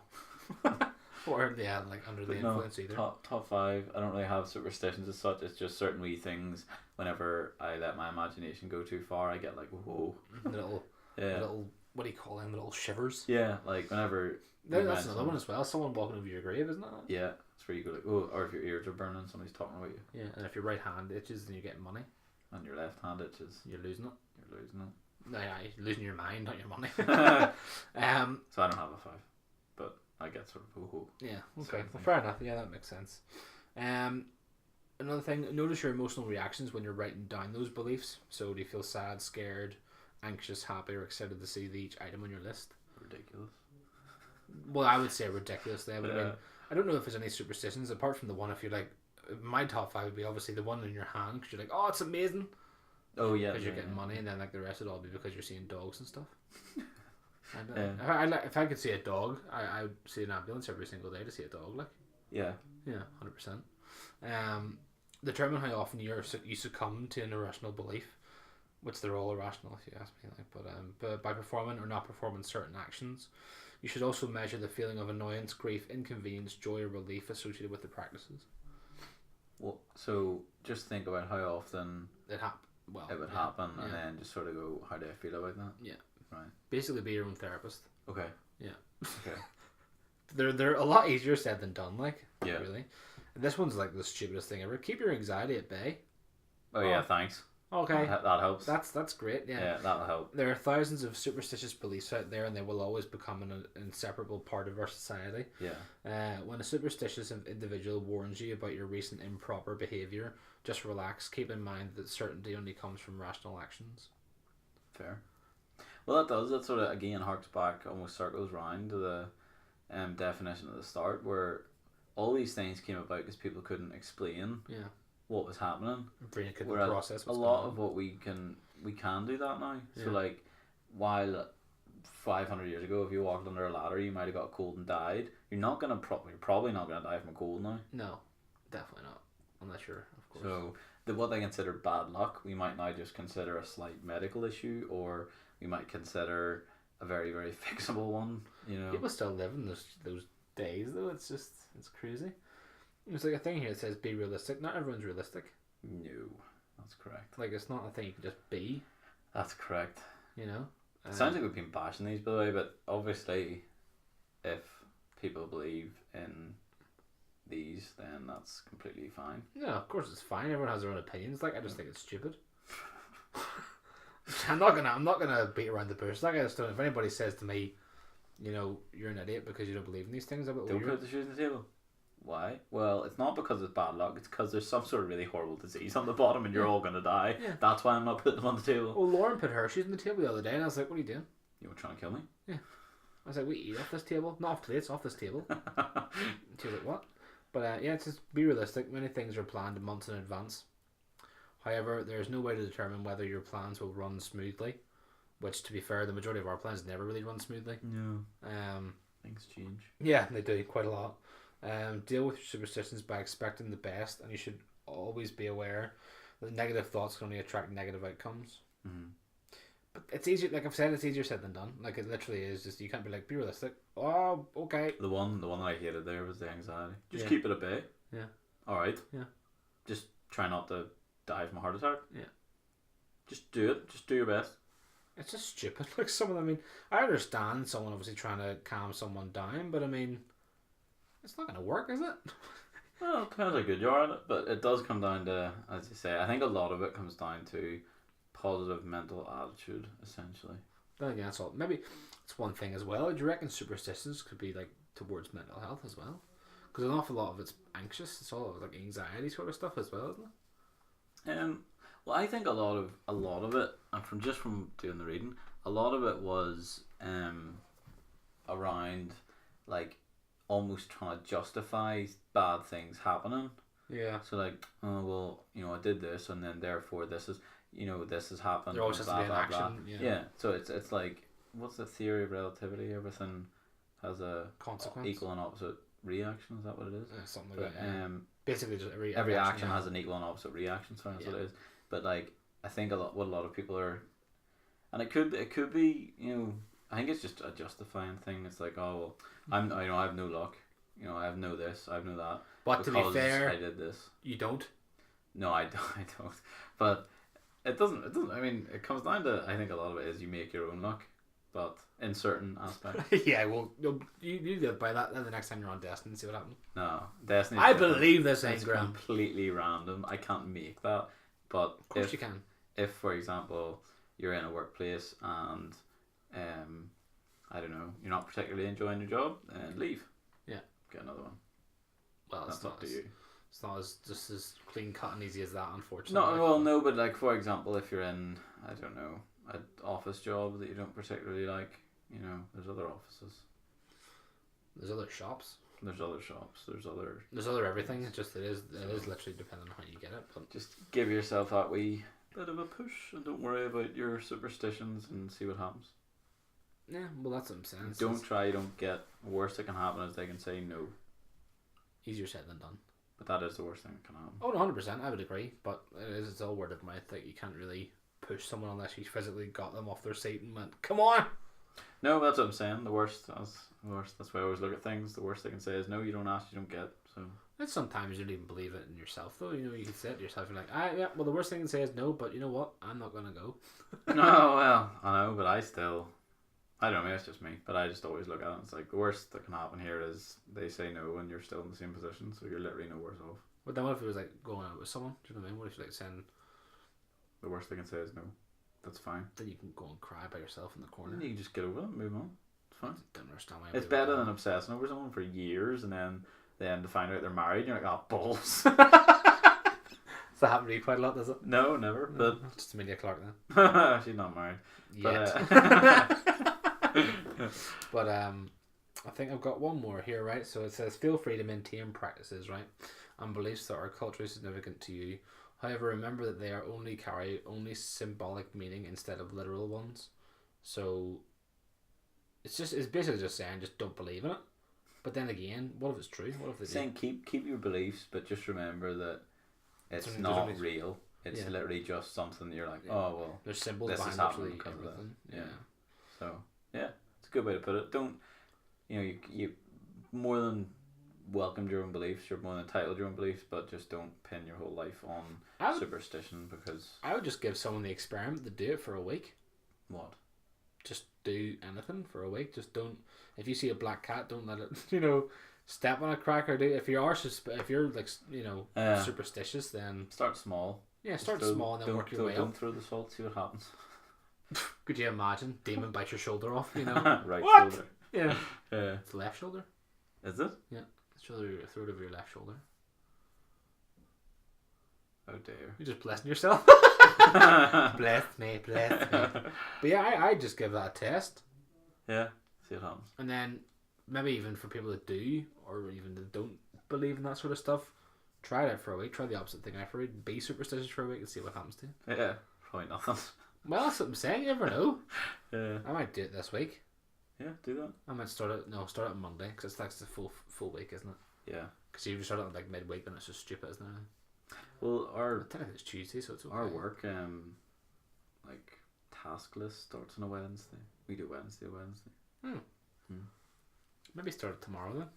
Or like under the influence either.
Top 5. I don't really have superstitions as such. It's just certain wee things. Whenever I let my imagination go too far, I get like whoa.
Little what do you call them? Little shivers.
Yeah, like whenever.
That's another one as well. Someone walking over your grave, isn't that?
Yeah, it's where you go like, oh, or if your ears are burning, somebody's talking about you.
Yeah, and if your right hand itches, then you're getting money.
And your left hand itches,
you're losing it.
You're losing it.
No, yeah, you're losing your mind, not your money.
So I don't have a 5, but I get sort of
yeah. Okay, well, fair enough. Yeah, that makes sense. Another thing, notice your emotional reactions when you're writing down those beliefs. So do you feel sad, scared, anxious, happy, or excited to see each item on your list?
Ridiculous.
Well, I would say ridiculous there, but I mean, I don't know if there's any superstitions apart from the one. If you're like, my top 5 would be obviously the one in your hand because you're like, oh, it's amazing.
Oh yeah,
because you're getting money, and then like the rest would all be because you're seeing dogs and stuff.
Yeah.
If I could see a dog, I would see an ambulance every single day to see a dog. Like,
yeah,
100%. Determine how often you succumb to an irrational belief, which they're all irrational if you ask me. Like, but by performing or not performing certain actions, you should also measure the feeling of annoyance, grief, inconvenience, joy, or relief associated with the practices.
Well, so just think about how often
it would
happen, and then just sort of go, how do I feel about that?
Yeah.
Right.
Basically, be your own therapist.
Okay.
Yeah.
Okay.
They're a lot easier said than done. Like,
yeah.
Really. And this one's like the stupidest thing ever. Keep your anxiety at bay.
Oh yeah, thanks.
Okay.
That helps.
That's great. Yeah.
Yeah, that'll help.
There are thousands of superstitious beliefs out there, and they will always become an inseparable part of our society.
Yeah.
When a superstitious individual warns you about your recent improper behaviour, just relax. Keep in mind that certainty only comes from rational actions.
Fair. Well, that sort of again harks back, almost circles round to the definition at the start, where all these things came about because people couldn't explain what was happening.
Brain couldn't process
what's a lot of what we can do that now. Yeah. So like, while 500 years ago, if you walked under a ladder, you might have got a cold and died. You're probably not gonna die from a cold now.
No, definitely not, unless you're, of course.
So what they consider bad luck, we might now just consider a slight medical issue, or we might consider a very, very fixable one. You know,
people still live in those days though. It's crazy. There's like a thing here that says be realistic. Not everyone's realistic.
No, that's correct.
Like, it's not a thing you can just be.
That's correct.
You know?
It sounds like we've been bashing these, by the way, but obviously if people believe in these, then that's completely fine.
Yeah, of course it's fine. Everyone has their own opinions. Like, I just think it's stupid. I'm not gonna beat around the bush. Like, I just don't. If anybody says to me, you know, you're an idiot because you don't believe in these things,
don't put the shoes on the table. Why? Well, it's not because it's bad luck. It's because there's some sort of really horrible disease on the bottom, and you're all gonna die. Yeah. That's why I'm not putting them on the table.
Well, Lauren put her shoes on the table the other day, and I was like, "What are you doing?
You were trying to kill me?"
Yeah. I was like, "We eat off this table, not off plates, off this table." She was like, "What?" But yeah, it's just be realistic. Many things are planned months in advance. However, there is no way to determine whether your plans will run smoothly. Which, to be fair, the majority of our plans never really run smoothly.
No. Things change.
Yeah, they do quite a lot. Deal with your superstitions by expecting the best, and you should always be aware that negative thoughts can only attract negative outcomes.
Mm-hmm.
But it's easier, like I've said, it's easier said than done. Like, it literally is just, you can't be like, be realistic. Oh, okay.
The one I hated there was the anxiety. Just keep it at bay.
Yeah.
Alright.
Yeah.
Just try not to die from a heart attack.
Yeah.
Just do it. Just do your best.
It's just stupid. Like, some of them, I mean, I understand someone obviously trying to calm someone down, but I mean, it's not going to work, is it?
Well, it depends how good you are at it, but it does come down to, as you say, I think a lot of it comes down to positive mental attitude, essentially.
Then again, that's all. Maybe it's one thing as well. Do you reckon superstitions could be like towards mental health as well? Because an awful lot of it's anxious. It's all like anxiety sort of stuff as well, isn't
it? Well, I think a lot of it, and from doing the reading, a lot of it was around like almost trying to justify bad things happening.
Yeah.
So like, oh well, you know, I did this, and then therefore this is, you know, this has happened.
There always has to be an action.
Yeah. So it's like, what's the theory of relativity? Everything has a
consequence,
equal and opposite reaction. Is that what it is?
Something like that. Yeah. Basically, just
every action has an equal and opposite reaction. Sorry, that's what it is. But like, I think what a lot of people are, and it could be, you know, I think it's just a justifying thing. It's like, oh well, I have no luck. You know, I have no this, I have no that.
But to be fair,
I did this.
You don't.
No, I don't. But it doesn't. I mean, it comes down to, I think a lot of it is you make your own luck, but in certain aspects.
Yeah, well, you do by that. Then the next time you're on Destiny, see what happens.
No, Destiny.
I believe this ain't
completely random. I can't make that. But
of course you can.
If, for example, you're in a workplace and I don't know, you're not particularly enjoying your job, then leave.
Yeah.
Get another one.
Well,
that's up to you.
It's not just as clean cut and easy as that, unfortunately.
No, but like for example, if you're in, I don't know, an office job that you don't particularly like, you know, there's other offices.
There's other shops.
There's other shops. There's other
everything. It is literally depending on how you get it. But
just give yourself that wee bit of a push and don't worry about your superstitions and see what happens.
Yeah, well, that's what I'm saying.
Don't get. The worst that can happen is they can say no.
Easier said than done.
But that is the worst thing that can happen.
Oh, 100%, I would agree. But it's all word of mouth. Like, you can't really push someone unless you physically got them off their seat and went, "Come on!"
No, that's what I'm saying. The worst. That's why I always look at things. The worst they can say is no. You don't ask, you don't get. So.
And sometimes you don't even believe it in yourself, though. You know, you can say it to yourself. You're like, yeah. Well, the worst thing to say is no. But you know what? I'm not gonna go.
No, well, I know, but I don't know, maybe it's just me, but I just always look at it and it's like the worst that can happen here is they say no and you're still in the same position, so you're literally no worse off.
But then what if it was like going out with someone? Do you know what I mean? What if you like saying
the worst they can say is no? That's fine.
Then you can go and cry by yourself in the corner.
And you can just get over it and move on. It's fine.
I don't understand why.
It's better than obsessing over someone for years and then to find out they're married and you're like, oh, balls.
Does that happen to you quite a lot, does it?
No, never. But
just Amelia Clark then.
She's not married.
Yet. But I think I've got one more here, right? So it says, feel free to maintain practices, right, and beliefs that are culturally significant to you. However, remember that they are carry symbolic meaning instead of literal ones. So it's basically just saying just don't believe in it. But then again, what if it's true? What if they
saying keep your beliefs, but just remember that it's not real. It's literally just something that you're like, oh well.
There's symbols
this
behind
literally
everything. Yeah.
So it's a good way to put it. Don't you more than welcomed your own beliefs. You're more than entitled to your own beliefs, but just don't pin your whole life on superstition because
I would just give someone the experiment to do it for a week.
What?
Just do anything for a week. Just don't. If you see a black cat, don't let it. Step on a crack or do. If you're like superstitious, then
start small.
Yeah, start small and then work your way up.
Don't throw the salt. See what happens.
Could you imagine? Demon bites your shoulder off.
Right
what?
shoulder.
Yeah. It's the left shoulder.
Is it?
Yeah. Throw it over your left shoulder.
Oh dear.
You're just blessing yourself. Bless me. But yeah, I just give that a test.
Yeah. See what happens.
And then maybe even for people that do or even that don't believe in that sort of stuff, try it out for a week. Try the opposite thing out for a week. Be superstitious for a week and see what happens to you.
Yeah. Probably nothing.
Well, that's what I'm saying. You never know.
Yeah.
I might do it this week.
Yeah, do that.
I might start it on Monday because it's like the full week, isn't it?
Yeah.
Because if you start it like midweek, then it's just stupid, isn't it?
Well,
I think it's Tuesday, so it's okay.
Our work, like task list starts on a Wednesday. We do Wednesday.
Maybe start it tomorrow then.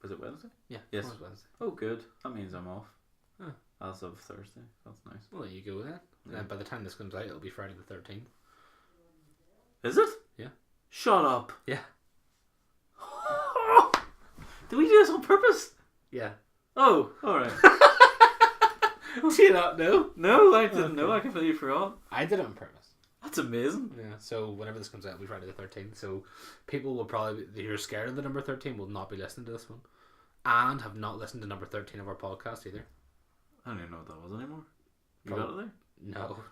Is it Wednesday?
Yeah.
Yes.
Tomorrow's Wednesday.
Oh, good. That means I'm off.
Huh.
As of Thursday. That's nice.
Well, there you go then.
Yeah.
And by the time this comes out, it'll be Friday the 13th.
Is it?
Yeah.
Shut up.
Yeah.
Did we do this on purpose?
Yeah.
Oh, alright.
Do you not know?
No, I didn't know. I completely forgot.
I did it on purpose.
That's amazing.
Yeah, so whenever this comes out, it'll be Friday the 13th. So people will probably, if you're scared of the number 13, will not be listening to this one. And have not listened to number 13 of our podcast either.
I don't even know what that was anymore. You got it there?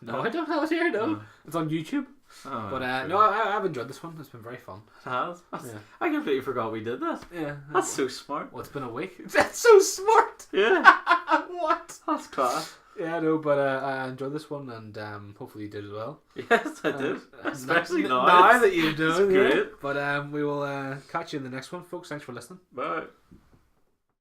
No, I don't have it here, no. It's on YouTube.
Oh,
but I've enjoyed this one. It's been very fun.
It has?
Yeah.
I completely forgot we did that.
Yeah.
That's so smart.
Well, it's been a week. That's so smart.
Yeah.
What?
That's class.
Yeah, no, but I enjoyed this one and hopefully you did as well.
Yes, I did. Especially now.
Now that you do.
It's great.
Yeah. But we will catch you in the next one, folks. Thanks for listening.
Bye.